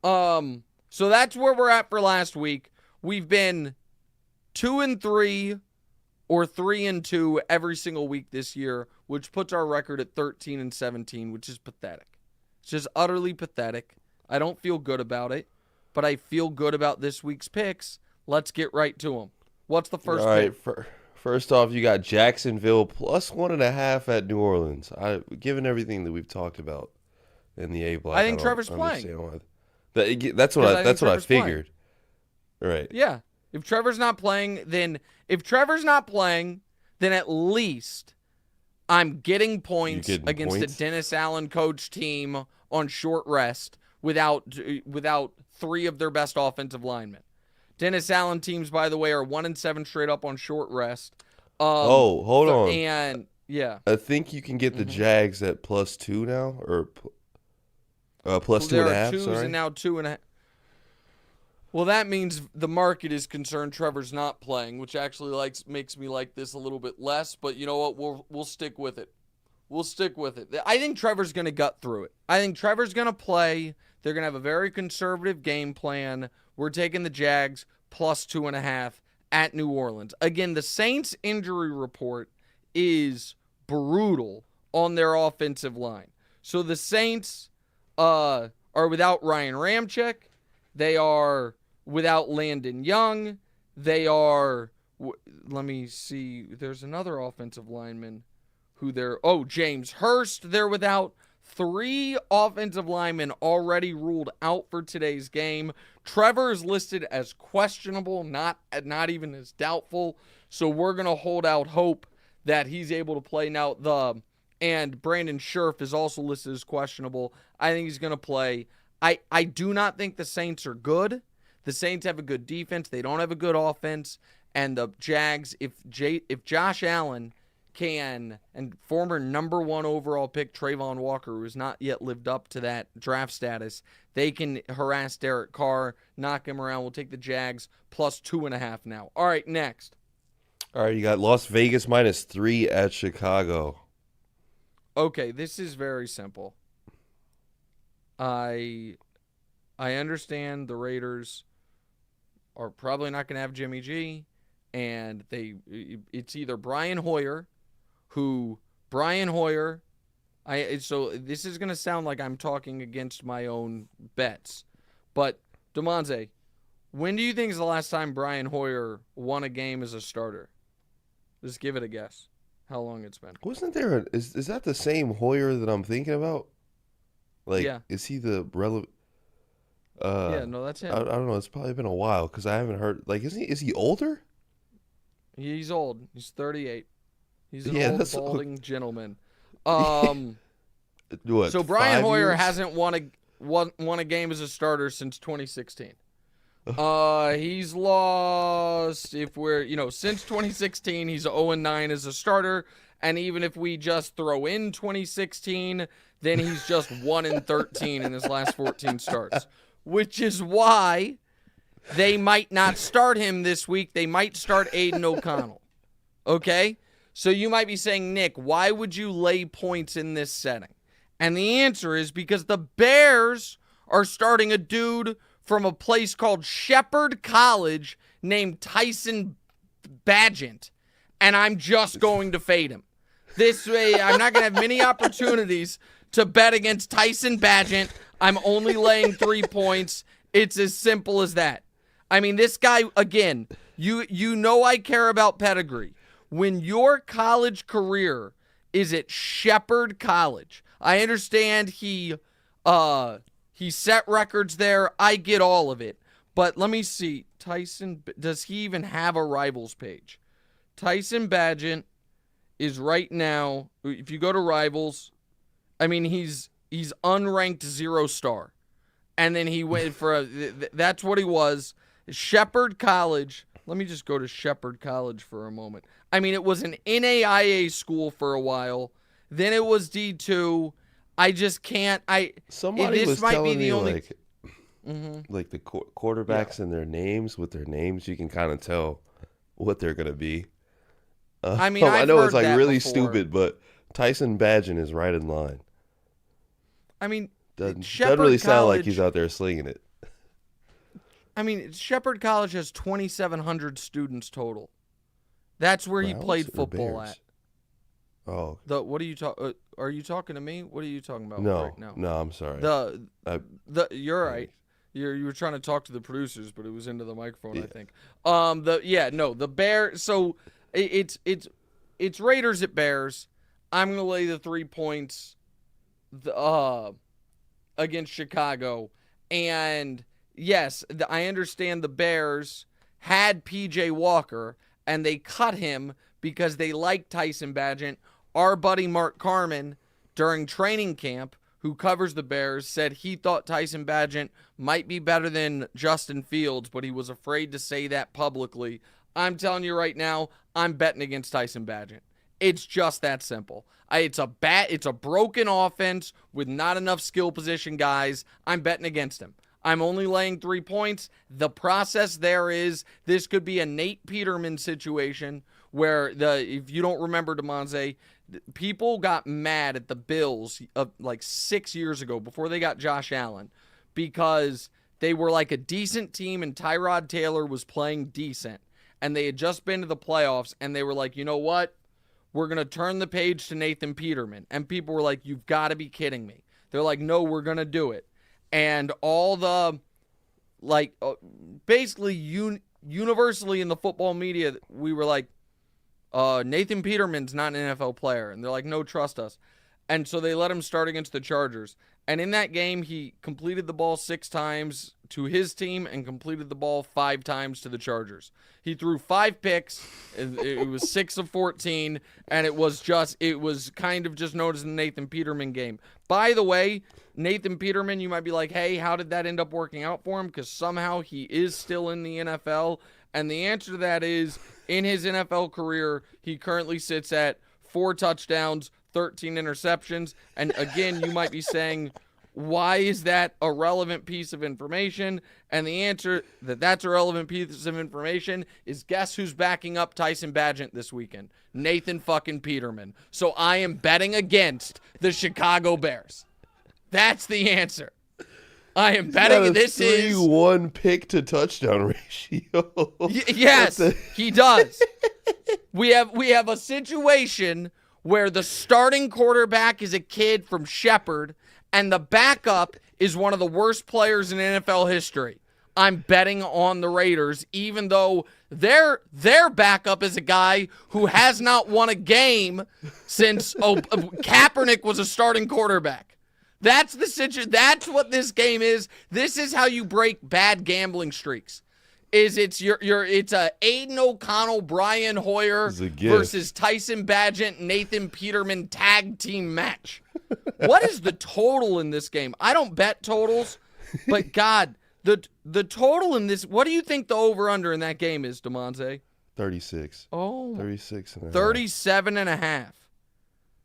So that's where we're at for last week. We've been 2-3 or 3-2 every single week this year, which puts our record at 13-17, which is pathetic. It's just utterly pathetic. I don't feel good about it, but I feel good about this week's picks. Let's get right to them. What's the first pick? All right, first off, you got Jacksonville +1.5 at New Orleans. Given everything that we've talked about in the A block, I think Trevor's playing. That's what I figured. Right. Yeah. If Trevor's not playing, then at least I'm getting points against a Dennis Allen coach team on short rest without 3 of their best offensive linemen. Dennis Allen teams, by the way, are 1-7 straight up on short rest. Hold on. And yeah, I think you can get the Jags at +2 now, or +2.5. There are 2s sorry, and now 2.5. Well, that means the market is concerned Trevor's not playing, which actually makes me like this a little bit less. But you know what? We'll stick with it. We'll stick with it. I think Trevor's going to gut through it. I think Trevor's going to play. They're going to have a very conservative game plan. We're taking the Jags +2.5 at New Orleans. Again, the Saints injury report is brutal on their offensive line. So the Saints are without Ryan Ramczyk. They are without Landon Young. They are, let me see, there's another offensive lineman James Hurst. They're without 3 offensive linemen already ruled out for today's game. Trevor is listed as questionable, not even as doubtful. So we're going to hold out hope that he's able to play. And Brandon Scherf is also listed as questionable. I think he's going to play. I do not think the Saints are good. The Saints have a good defense. They don't have a good offense. And the Jags, if Josh Allen and former number 1 overall pick Trayvon Walker, who has not yet lived up to that draft status, they can harass Derek Carr, knock him around. We'll take the Jags +2.5 now. All right, next. All right, you got Las Vegas -3 at Chicago. Okay, this is very simple. I understand the Raiders are probably not going to have Jimmy G, and it's either Brian Hoyer. So this is going to sound like I'm talking against my own bets. But, Damonza, when do you think is the last time Brian Hoyer won a game as a starter? Just give it a guess. How long it's been. Wasn't there is that the same Hoyer that I'm thinking about? Yeah. Is he the relevant? Yeah, no, that's him. I don't know. It's probably been a while because I haven't heard. Is he older? He's old. He's 38. He's an old balding gentleman. What? So Brian 5 Hoyer years? hasn't won a game as a starter since 2016. He's lost since 2016 he's 0-9 as a starter, and even if we just throw in 2016, then he's just 1-13 in his last 14 starts, which is why they might not start him this week. They might start Aiden O'Connell. Okay? So you might be saying, Nick, why would you lay points in this setting? And the answer is because the Bears are starting a dude from a place called Shepherd College named Tyson Bagent, and I'm just going to fade him. This way, I'm not going to have many opportunities to bet against Tyson Bagent. I'm only laying 3 points. It's as simple as that. I mean, this guy, again, you know I care about pedigree. When your college career is at Shepherd College, I understand he set records there. I get all of it. But let me see. Tyson, does he even have a Rivals page? Tyson Bagent is right now, if you go to Rivals, I mean, he's unranked 0-star. And then he went for that's what he was. Shepherd College. Let me just go to Shepherd College for a moment. I mean, it was an NAIA school for a while. Then it was D2. I just can't. Somebody this was might telling be the me only. like the quarterbacks and their names, with their names, you can kind of tell what they're gonna be. I mean, I I've know heard it's like that really before. stupid, but Tyson Bagent is right in line. I mean, Doesn't Shepherd really sound like College- he's out there slinging it. I mean, Shepherd College has 2,700 students total. That's where he Browns played or football Bears? at. Oh What are you talking? Are you talking to me? What are you talking about no, right now? no, I'm sorry. You're right. You were trying to talk to the producers, but it was into the microphone, Yeah. I think. The Bears. So it's Raiders at Bears. I'm gonna lay the 3 points, against Chicago, and yes, I understand the Bears had PJ Walker and they cut him because they liked Tyson Bagent. Our buddy Mark Carman, during training camp, who covers the Bears, said he thought Tyson Bagent might be better than Justin Fields, but he was afraid to say that publicly. I'm telling you right now, I'm betting against Tyson Bagent. It's just that simple. It's a broken offense with not enough skill position guys. I'm betting against him. I'm only laying 3 points. The process there is this could be a Nate Peterman situation where if you don't remember Damonza, people got mad at the Bills like 6 years ago before they got Josh Allen because they were like a decent team and Tyrod Taylor was playing decent. And they had just been to the playoffs and they were like, you know what? We're going to turn the page to Nathan Peterman. And people were like, you've got to be kidding me. They're like, no, we're going to do it. And all the, basically universally in the football media, we were like, Nathan Peterman's not an NFL player. And they're like, no, trust us. And so they let him start against the Chargers. And in that game, he completed the ball 6 times to his team and completed the ball 5 times to the Chargers. He threw 5 picks. It was 6 of 14. And it was kind of just known as the Nathan Peterman game. By the way, Nathan Peterman, you might be like, hey, how did that end up working out for him? Because somehow he is still in the NFL. And the answer to that is, in his NFL career, he currently sits at 4 touchdowns, 13 interceptions. And again, you might be saying, why is that a relevant piece of information? And the answer that's a relevant piece of information is, guess who's backing up Tyson Bagent this weekend? Nathan fucking Peterman. So I am betting against the Chicago Bears. That's the answer. I am betting this is 3-1 pick to touchdown ratio. Yes, he does. We have a situation where the starting quarterback is a kid from Shepherd and the backup is one of the worst players in NFL history. I'm betting on the Raiders, even though their backup is a guy who has not won a game since Kaepernick was a starting quarterback. That's the situation. That's what this game is. This is how you break bad gambling streaks. It's a Aiden O'Connell, Brian Hoyer It's a gift. versus Tyson Bagent, Nathan Peterman tag team match. What is the total in this game? I don't bet totals, but God, the total in this, what do you think the over-under in that game is, Damonza? 36. Oh. 36 and a half. 37 and a half.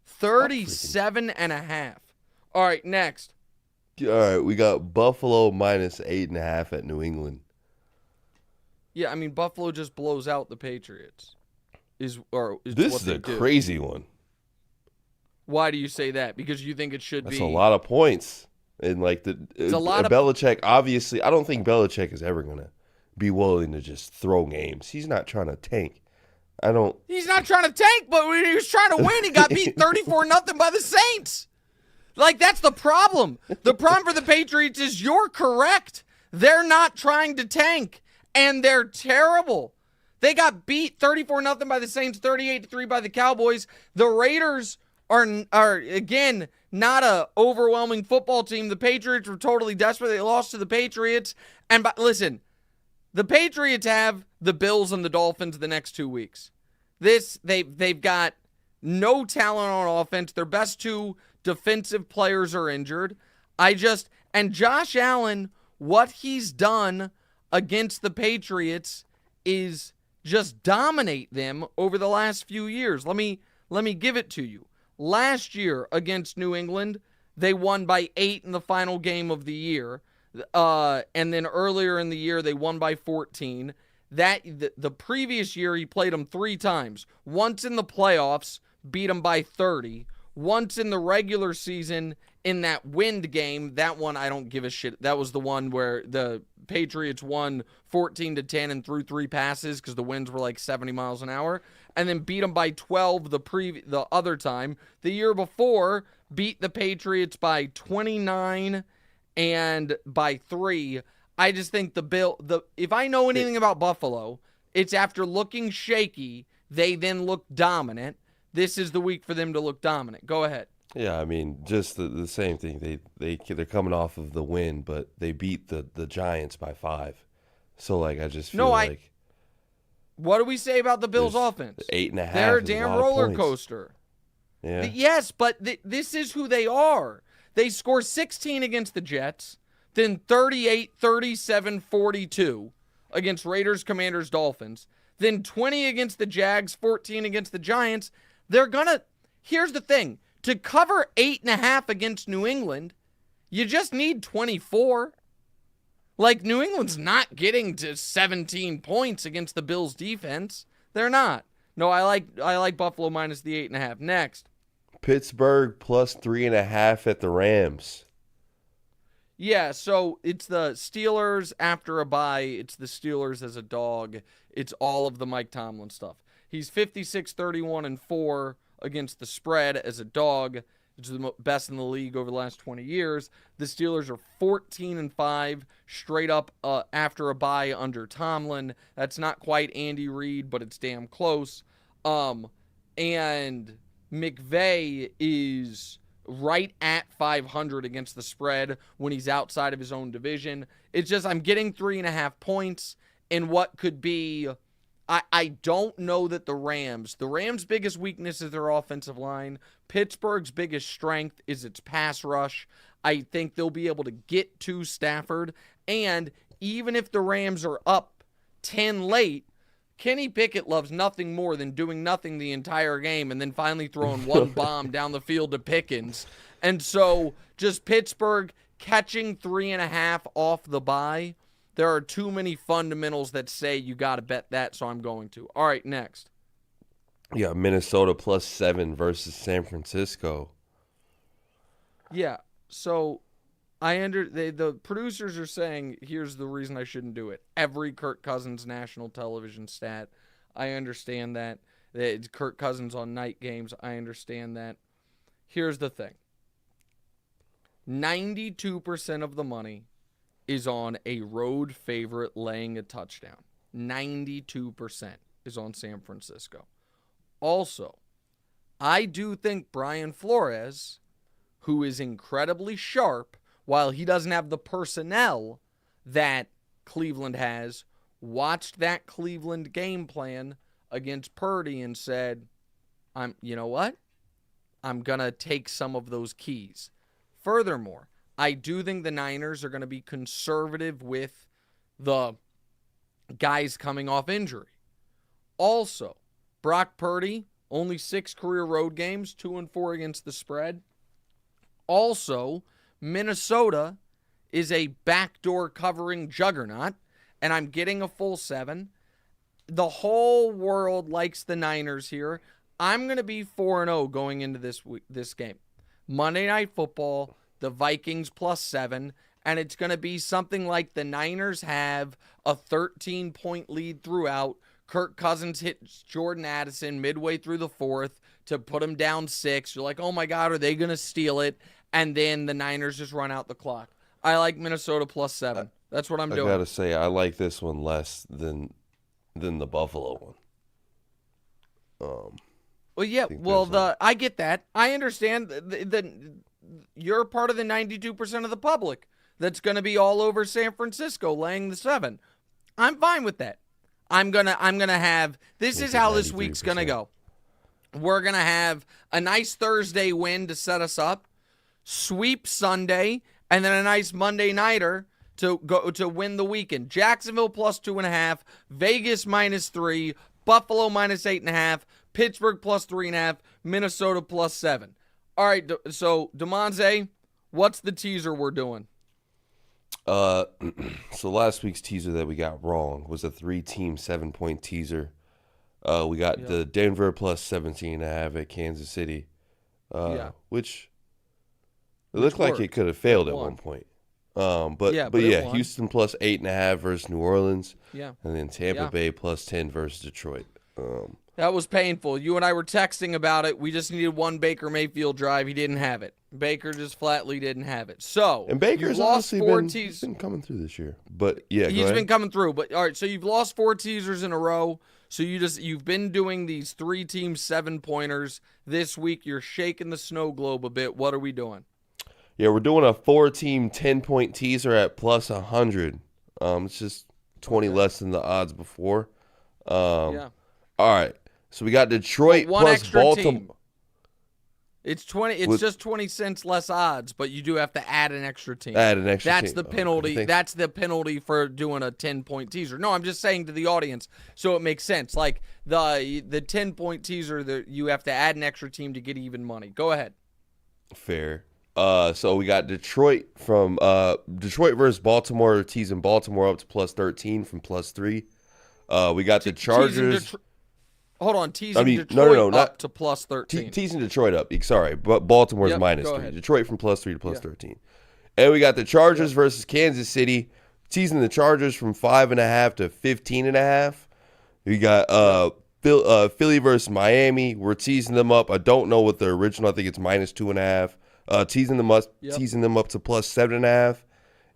37 and a half. All right, next. All right, we got Buffalo minus 8.5 at New England. Yeah, I mean, Buffalo just blows out the Patriots. This what is they a do. crazy one. Why do you say that? Because you think it should That's be. a lot of points. And like It's a lot of Belichick, obviously, I don't think Belichick is ever going to be willing to just throw games. He's not trying to tank. He's not trying to tank, but when he was trying to win, he got beat 34-0 by the Saints. Like, that's the problem. The problem for the Patriots is you're correct. They're not trying to tank, and they're terrible. They got beat 34-0 by the Saints, 38-3 by the Cowboys. The Raiders are again, not a overwhelming football team. The Patriots were totally desperate. They lost to the Patriots. And listen, the Patriots have the Bills and the Dolphins the next 2 weeks. They've got no talent on offense. Their best two defensive players are injured. And Josh Allen, what he's done against the Patriots is just dominate them over the last few years. Let me give it to you. Last year against New England, they won by 8 in the final game of the year. And then earlier in the year, they won by 14. The previous year, he played them 3 times. Once in the playoffs, beat them by 30. Once in the regular season in that wind game. That one, I don't give a shit. That was the one where the Patriots won 14-10 and threw 3 passes because the winds were like 70 miles an hour. And then beat them by 12 the other time. The year before, beat the Patriots by 29 and by 3. I just think if I know anything about Buffalo, it's after looking shaky, they then look dominant. This is the week for them to look dominant. Go ahead. Yeah, I mean, just the same thing. They're coming off of the win, but they beat the Giants by 5. So like I just feel like. What do we say about the Bills' offense? 8.5. They're a damn roller coaster. Yeah. Yes, but this is who they are. They score 16 against the Jets, then 38, 37, 42 against Raiders, Commanders, Dolphins, then 20 against the Jags, 14 against the Giants. Here's the thing. To cover 8.5 against New England, you just need 24. Like, New England's not getting to 17 points against the Bills' defense. They're not. No, I like Buffalo minus the 8.5. Next. Pittsburgh plus 3.5 at the Rams. Yeah, so it's the Steelers after a bye. It's the Steelers as a dog. It's all of the Mike Tomlin stuff. He's 56-31-4 against the spread as a dog. Which is the best in the league over the last 20 years. The Steelers are 14-5 straight up after a bye under Tomlin. That's not quite Andy Reid, but it's damn close. And McVay is right at 500 against the spread when he's outside of his own division. It's just I'm getting 3.5 points in what could be. I don't know that the Rams' biggest weakness is their offensive line. Pittsburgh's biggest strength is its pass rush. I think they'll be able to get to Stafford. And even if the Rams are up 10 late, Kenny Pickett loves nothing more than doing nothing the entire game and then finally throwing one bomb down the field to Pickens. And so just Pittsburgh catching 3.5 off the bye. There are too many fundamentals that say you got to bet that, so I'm going to. All right, next. Yeah, Minnesota plus 7 versus San Francisco. Yeah, so the producers are saying, here's the reason I shouldn't do it. Every Kirk Cousins national television stat. I understand that. It's Kirk Cousins on night games. I understand that. Here's the thing. 92% of the money is on a road favorite laying a touchdown. 92% is on San Francisco. Also, I do think Brian Flores, who is incredibly sharp, while he doesn't have the personnel that Cleveland has, watched that Cleveland game plan against Purdy and said, you know what? I'm going to take some of those keys. Furthermore, I do think the Niners are going to be conservative with the guys coming off injury. Also, Brock Purdy, only 6 career road games, 2-4 against the spread. Also, Minnesota is a backdoor covering juggernaut, and I'm getting a full 7. The whole world likes the Niners here. I'm going to be 4-0 going into this game. Monday Night Football, the Vikings +7, and it's going to be something like the Niners have a 13-point lead throughout. Kirk Cousins hits Jordan Addison midway through the 4th to put him down 6. You're like, oh my God, are they going to steal it? And then the Niners just run out the clock. I like Minnesota +7. That's what I'm doing. I got to say, I like this one less than the Buffalo one. Well, yeah. I get that. I understand that you're part of the 92% of the public that's going to be all over San Francisco laying the 7. I'm fine with that. I'm gonna have. This is how this week's gonna go. We're gonna have a nice Thursday win to set us up, sweep Sunday, and then a nice Monday nighter to go to win the weekend. Jacksonville +2.5, Vegas -3, Buffalo -8.5, Pittsburgh +3.5, Minnesota +7. All right, so Damonza, what's the teaser we're doing? So last week's teaser that we got wrong was a 3-team 7-point teaser. We got the Denver +17.5 at Kansas City, which it looked like it could have failed at one point. But Houston +8.5 versus New Orleans. Yeah. And then Tampa Bay +10 versus Detroit. That was painful. You and I were texting about it. We just needed one Baker Mayfield drive. He didn't have it. Baker just flatly didn't have it. So, and Baker's honestly been coming through this year. But yeah, he's been coming through. But all right, so you've lost 4 teasers in a row. So you've been doing these 3-team 7-pointers. This week you're shaking the snow globe a bit. What are we doing? Yeah, we're doing a 4-team 10-point teaser at +100. It's just 20 less than the odds before. All right. So we got Detroit plus Baltimore. Team. It's 20. It's just 20 cents less odds, but you do have to add an extra team. That's the penalty. That's the penalty for doing a 10-point teaser. No, I'm just saying to the audience, so it makes sense. Like the 10-point teaser, that you have to add an extra team to get even money. Go ahead. Fair. So we got Detroit from Detroit versus Baltimore, teasing Baltimore up to +13 from +3. We got the Chargers. Hold on, Detroit up to +13. Teasing Detroit up. Sorry, but Baltimore's -3. Ahead. Detroit from +3 to +13. And we got the Chargers versus Kansas City, teasing the Chargers from 5.5 to 15.5. We got Philly versus Miami. We're teasing them up. I don't know what the original. I think it's -2.5. Teasing them up to +7.5.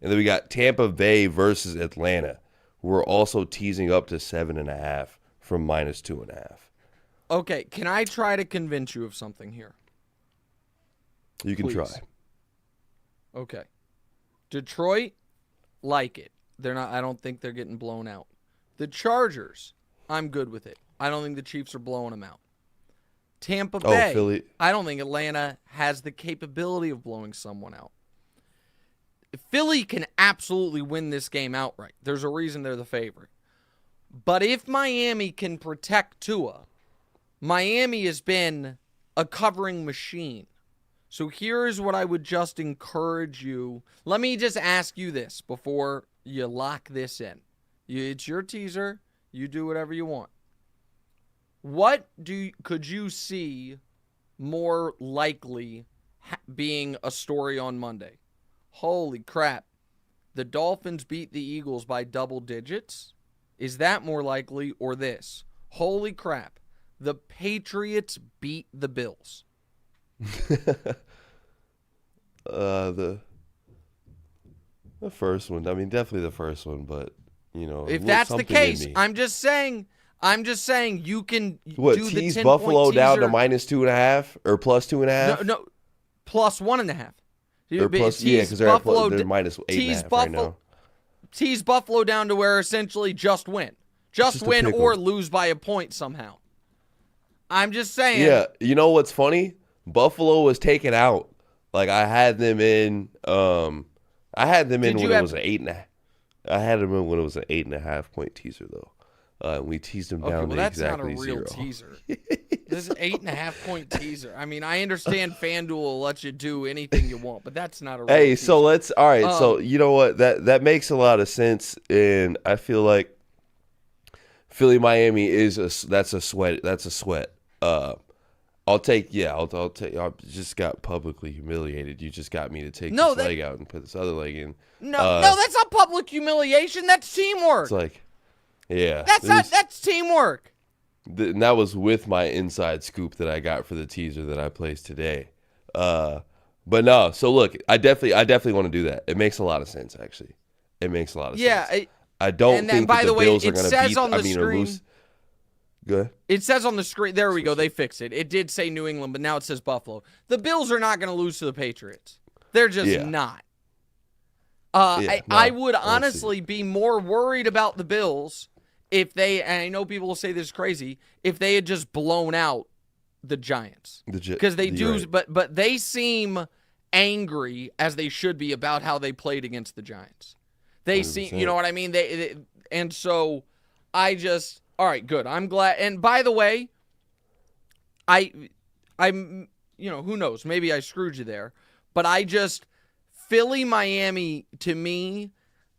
And then we got Tampa Bay versus Atlanta. We're also teasing up to 7.5 from -2.5. Okay, can I try to convince you of something here? You can try. Okay. Detroit, like it. They're not. I don't think they're getting blown out. The Chargers, I'm good with it. I don't think the Chiefs are blowing them out. Tampa Bay, Philly. I don't think Atlanta has the capability of blowing someone out. Philly can absolutely win this game outright. There's a reason they're the favorite. But if Miami can protect Tua, Miami has been a covering machine. So here's what I would just encourage you. Let me just ask you this before you lock this in. It's your teaser. You do whatever you want. What could you see more likely being a story on Monday? Holy crap. The Dolphins beat the Eagles by double digits? Is that more likely, or this? Holy crap. The Patriots beat the Bills. The first one. I mean, definitely the first one, but if that's the case, I'm just saying you can do the tease Buffalo down to -2.5 or +2.5? No, +1.5. Or plus, because they're -8.5 right now. Tease Buffalo down to where essentially just win. Just win or lose by a point somehow. I'm just saying. Yeah, you know what's funny? Buffalo was taken out. Like I had them in. I had them in when it was an 8.5. I had them in when it was an 8.5 point teaser though. We teased them down to that's exactly not a real 0. teaser. This is an 8.5 point teaser. I mean, I understand FanDuel will let you do anything you want, but that's not a real teaser. So let's all right. So you know what? That makes a lot of sense, and I feel like Philly Miami is a sweat. That's a sweat. I'll take. I just got publicly humiliated. You just got me to take this leg out and put this other leg in. No, that's not public humiliation. That's teamwork. It's like, yeah, that's teamwork. And that was with my inside scoop that I got for the teaser that I placed today. But no. So look, I definitely want to do that. It makes a lot of sense, actually. It makes a lot of sense. I don't think that the Bills are going to beat. On the screen, or lose. Good. It says on the screen. There we go. They fixed it. It did say New England, but now it says Buffalo. The Bills are not going to lose to the Patriots. They're just not. I would honestly be more worried about the Bills if they, and I know people will say this is crazy, if they had just blown out the Giants. Because they do, right. but they seem angry, as they should be, about how they played against the Giants. They 100%. Seem, you know what I mean? And so I just, all right, good. I'm glad. And by the way, I'm, who knows? Maybe I screwed you there. But Philly, Miami, to me,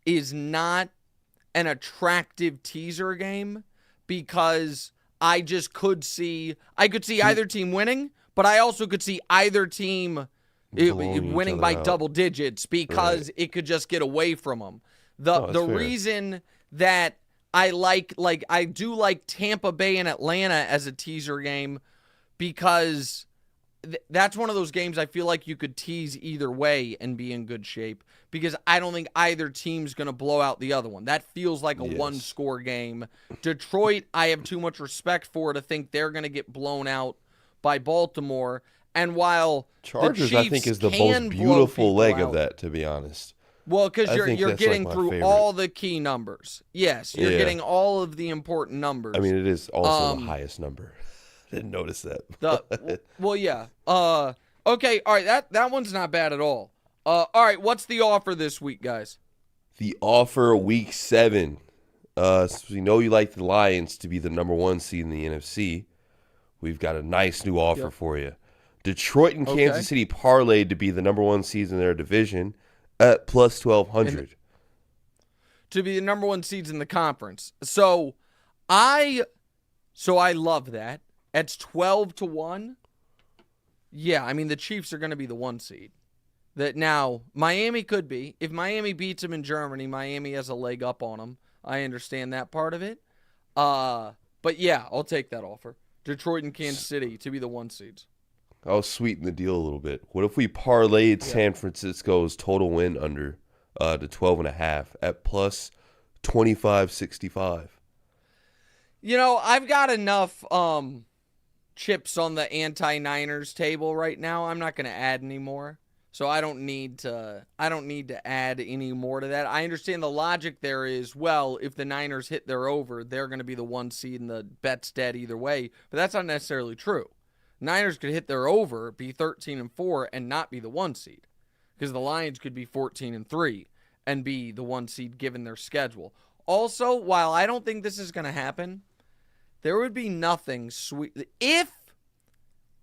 is not an attractive teaser game because I could see either team winning, but I also could see either team winning by double digits because it could just get away from them. The reason that I do like Tampa Bay and Atlanta as a teaser game because that's one of those games I feel like you could tease either way and be in good shape because I don't think either team's going to blow out the other one. That feels like a one-score game. Detroit, I have too much respect for to think they're going to get blown out by Baltimore. And while Chargers, the Chiefs I think, is the most beautiful leg of that, to be honest. Well, because you're getting through all the key numbers. Yes, you're getting all of the important numbers. I mean, it is also the highest number. Didn't notice that. Well, yeah. Okay, all right, that one's not bad at all. All right, what's the offer this week, guys? The offer week 7. So we know you like the Lions to be the number 1 seed in the NFC. We've got a nice new offer for you. Detroit and Kansas City parlayed to be the number 1 seeds in their division at plus 1,200. To be the number 1 seeds in the conference. So I love that. It's 12-1. Yeah, I mean the Chiefs are going to be the 1 seed. That now Miami could be. If Miami beats them in Germany, Miami has a leg up on them. I understand that part of it. But yeah, I'll take that offer. Detroit and Kansas City to be the 1 seeds. I'll sweeten the deal a little bit. What if we parlayed San Francisco's total win under to 12.5 at plus 25.65? I've got enough chips on the anti-Niners table right now. I'm not going to add any more. So I don't need to add any more to that. I understand the logic there is, well, if the Niners hit their over, they're going to be the 1 seed and the bet's dead either way. But that's not necessarily true. Niners could hit their over, be 13-4, and not be the 1 seed. Because the Lions could be 14-3 and be the 1 seed given their schedule. Also, while I don't think this is going to happen, there would be nothing sweet. If,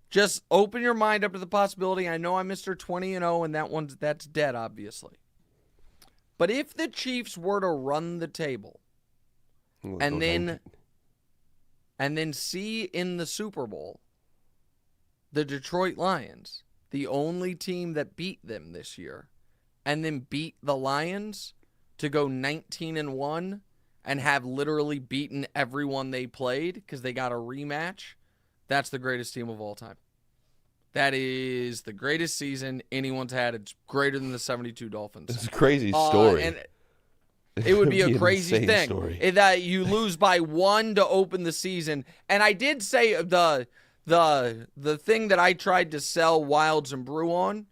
just open your mind up to the possibility. I know I'm Mr. 20-0, and that's dead, obviously. But if the Chiefs were to run the table and then see in the Super Bowl the Detroit Lions, the only team that beat them this year, and then beat the Lions to go 19-1 and have literally beaten everyone they played because they got a rematch, that's the greatest team of all time. That is the greatest season anyone's had. It's greater than the 72 Dolphins. It's a crazy story. And it would be a crazy thing that you lose by 1 to open the season. And I did say the thing that I tried to sell Wilds and Brew on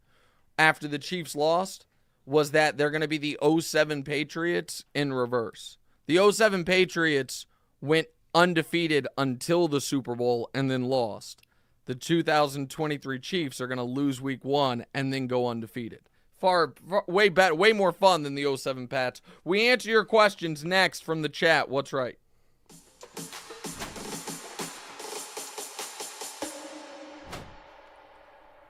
after the Chiefs lost was that they're going to be the 07 Patriots in reverse. The 07 Patriots went undefeated until the Super Bowl and then lost. the 2023 Chiefs are going to lose week 1 and then go undefeated. Way better, way more fun than the 07 Pats. We answer your questions next from the chat. What's right?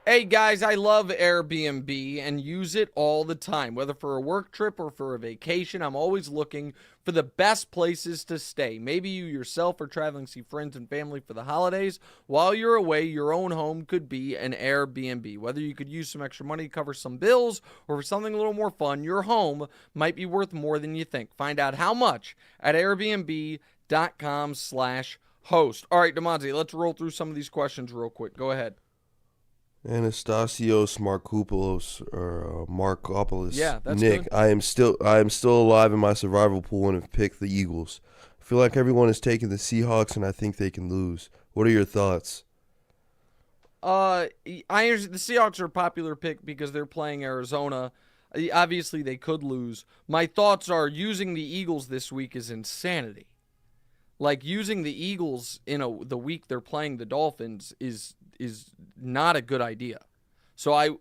Hey guys, I love Airbnb and use it all the time. Whether for a work trip or for a vacation, I'm always looking for the best places to stay. Maybe you yourself are traveling to see friends and family for the holidays. While you're away, your own home could be an Airbnb. Whether you could use some extra money to cover some bills or for something a little more fun, your home might be worth more than you think. Find out how much at airbnb.com/host. All right, Damonza, let's roll through some of these questions real quick. Go ahead. Anastasios Markopoulos or Markopoulos. Yeah, that's Nick, good. I am still alive in my survival pool and have picked the Eagles. I feel like everyone is taking the Seahawks and I think they can lose. What are your thoughts? The Seahawks are a popular pick because they're playing Arizona. Obviously, they could lose. My thoughts are using the Eagles this week is insanity. Like, using the Eagles in the week they're playing the Dolphins is not a good idea. So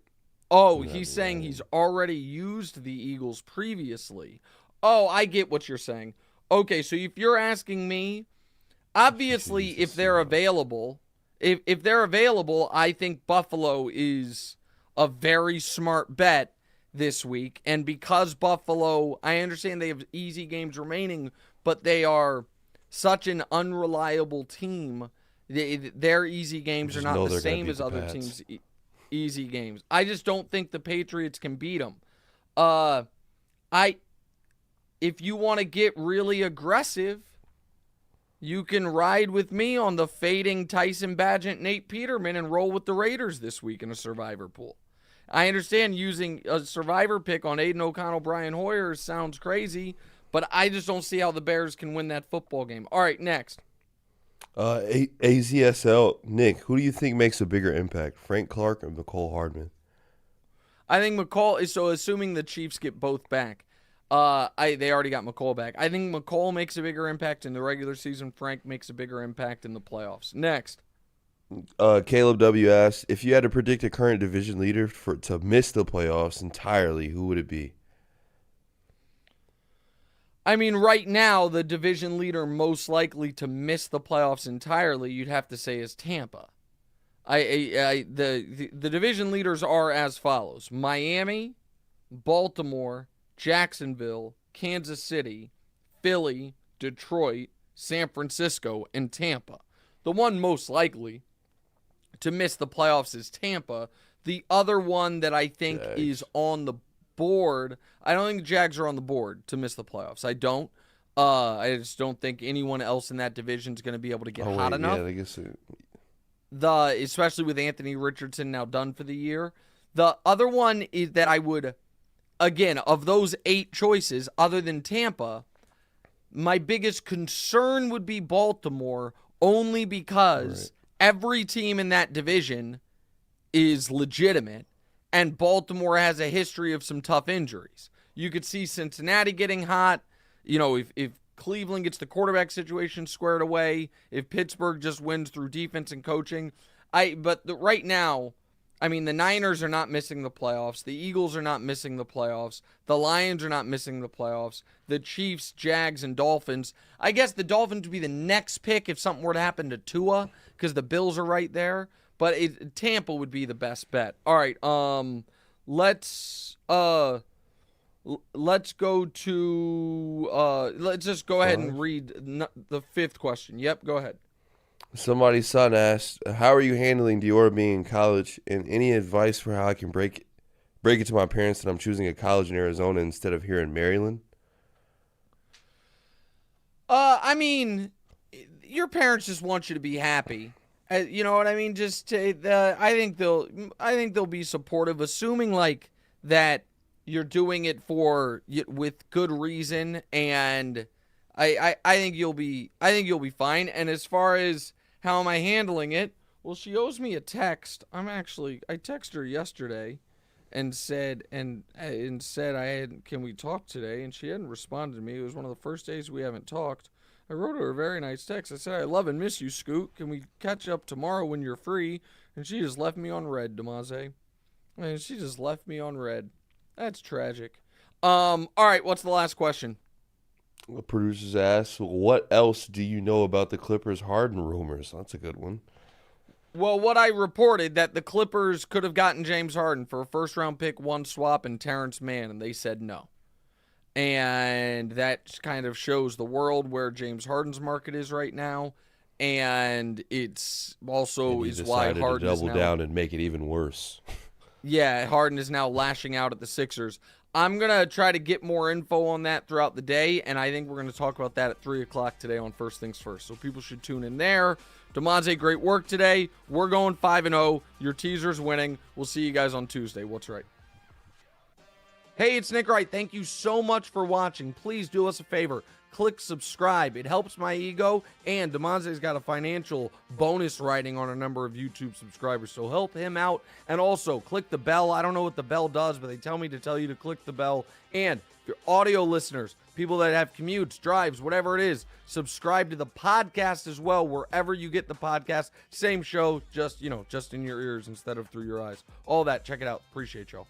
he's saying he's already used the Eagles previously. Oh, I get what you're saying. Okay, so if you're asking me, obviously if they're available, if they're available, I think Buffalo is a very smart bet this week. And because Buffalo, I understand they have easy games remaining, but they are such an unreliable team. Their easy games are not the same as other teams' easy games. I just don't think the Patriots can beat them. If you want to get really aggressive, you can ride with me on the fading Tyson Bagent, Nate Peterman, and roll with the Raiders this week in a survivor pool. I understand using a survivor pick on Aiden O'Connell, Brian Hoyer sounds crazy, but I just don't see how the Bears can win that football game. All right, next. AZSL, Nick, who do you think makes a bigger impact, Frank Clark or McCole Hardman? I think McCall is, so assuming the Chiefs get both back, they already got McCall back. I think McCall makes a bigger impact in the regular season. Frank makes a bigger impact in the playoffs. Next. Caleb W. asked, if you had to predict a current division leader to miss the playoffs entirely, who would it be? I mean, right now, the division leader most likely to miss the playoffs entirely, you'd have to say, is Tampa. The division leaders are as follows: Miami, Baltimore, Jacksonville, Kansas City, Philly, Detroit, San Francisco, and Tampa. The one most likely to miss the playoffs is Tampa. The other one that I think is on the board, I don't think the Jags are on the board to miss the playoffs. I don't. I just don't think anyone else in that division is going to be able to get hot enough. Yeah, I guess especially with Anthony Richardson now done for the year. The other one is that I would, again, of those 8 choices, other than Tampa, my biggest concern would be Baltimore, only because every team in that division is legitimate, and Baltimore has a history of some tough injuries. You could see Cincinnati getting hot. You know, if Cleveland gets the quarterback situation squared away, if Pittsburgh just wins through defense and coaching. Right now, I mean, the Niners are not missing the playoffs. The Eagles are not missing the playoffs. The Lions are not missing the playoffs. The Chiefs, Jags, and Dolphins. I guess the Dolphins would be the next pick if something were to happen to Tua, because the Bills are right there. But Tampa would be the best bet. All right, let's go to let's just go ahead and read the 5th question. Yep, go ahead. Somebody's son asked, how are you handling Dior being in college, and any advice for how I can break it to my parents that I'm choosing a college in Arizona instead of here in Maryland? I mean, your parents just want you to be happy. You know what I mean? I think they'll be supportive, assuming like that you're doing it with good reason, and I think you'll be fine. And as far as how am I handling it, well, she owes me a text. I texted her yesterday and said can we talk today, and she hadn't responded to me. It was one of the first days we haven't talked. I wrote her a very nice text. I said, I love and miss you, Scoot. Can we catch up tomorrow when you're free? And she just left me on red, Damoza. Man, she just left me on red. That's tragic. All right, what's the last question? The producers ask, what else do you know about the Clippers Harden rumors? That's a good one. Well, what I reported that the Clippers could have gotten James Harden for a first-round pick, one swap, and Terrence Mann, and they said no. And that kind of shows the world where James Harden's market is right now, and it's also is why Harden to is double now, down and make it even worse. Yeah, Harden is now lashing out at the Sixers. I'm going to try to get more info on that throughout the day, and I think we're going to talk about that at 3 o'clock today on First Things First. So people should tune in there. Damonza, great work today. We're going 5-0. Your teaser's winning. We'll see you guys on Tuesday. What's right? Hey, it's Nick Wright. Thank you so much for watching. Please do us a favor. Click subscribe. It helps my ego, and Damonza's got a financial bonus writing on a number of YouTube subscribers, so help him out. And also, click the bell. I don't know what the bell does, but they tell me to tell you to click the bell. And if you're audio listeners, people that have commutes, drives, whatever it is, subscribe to the podcast as well, wherever you get the podcast. Same show, just in your ears instead of through your eyes. All that, check it out. Appreciate y'all.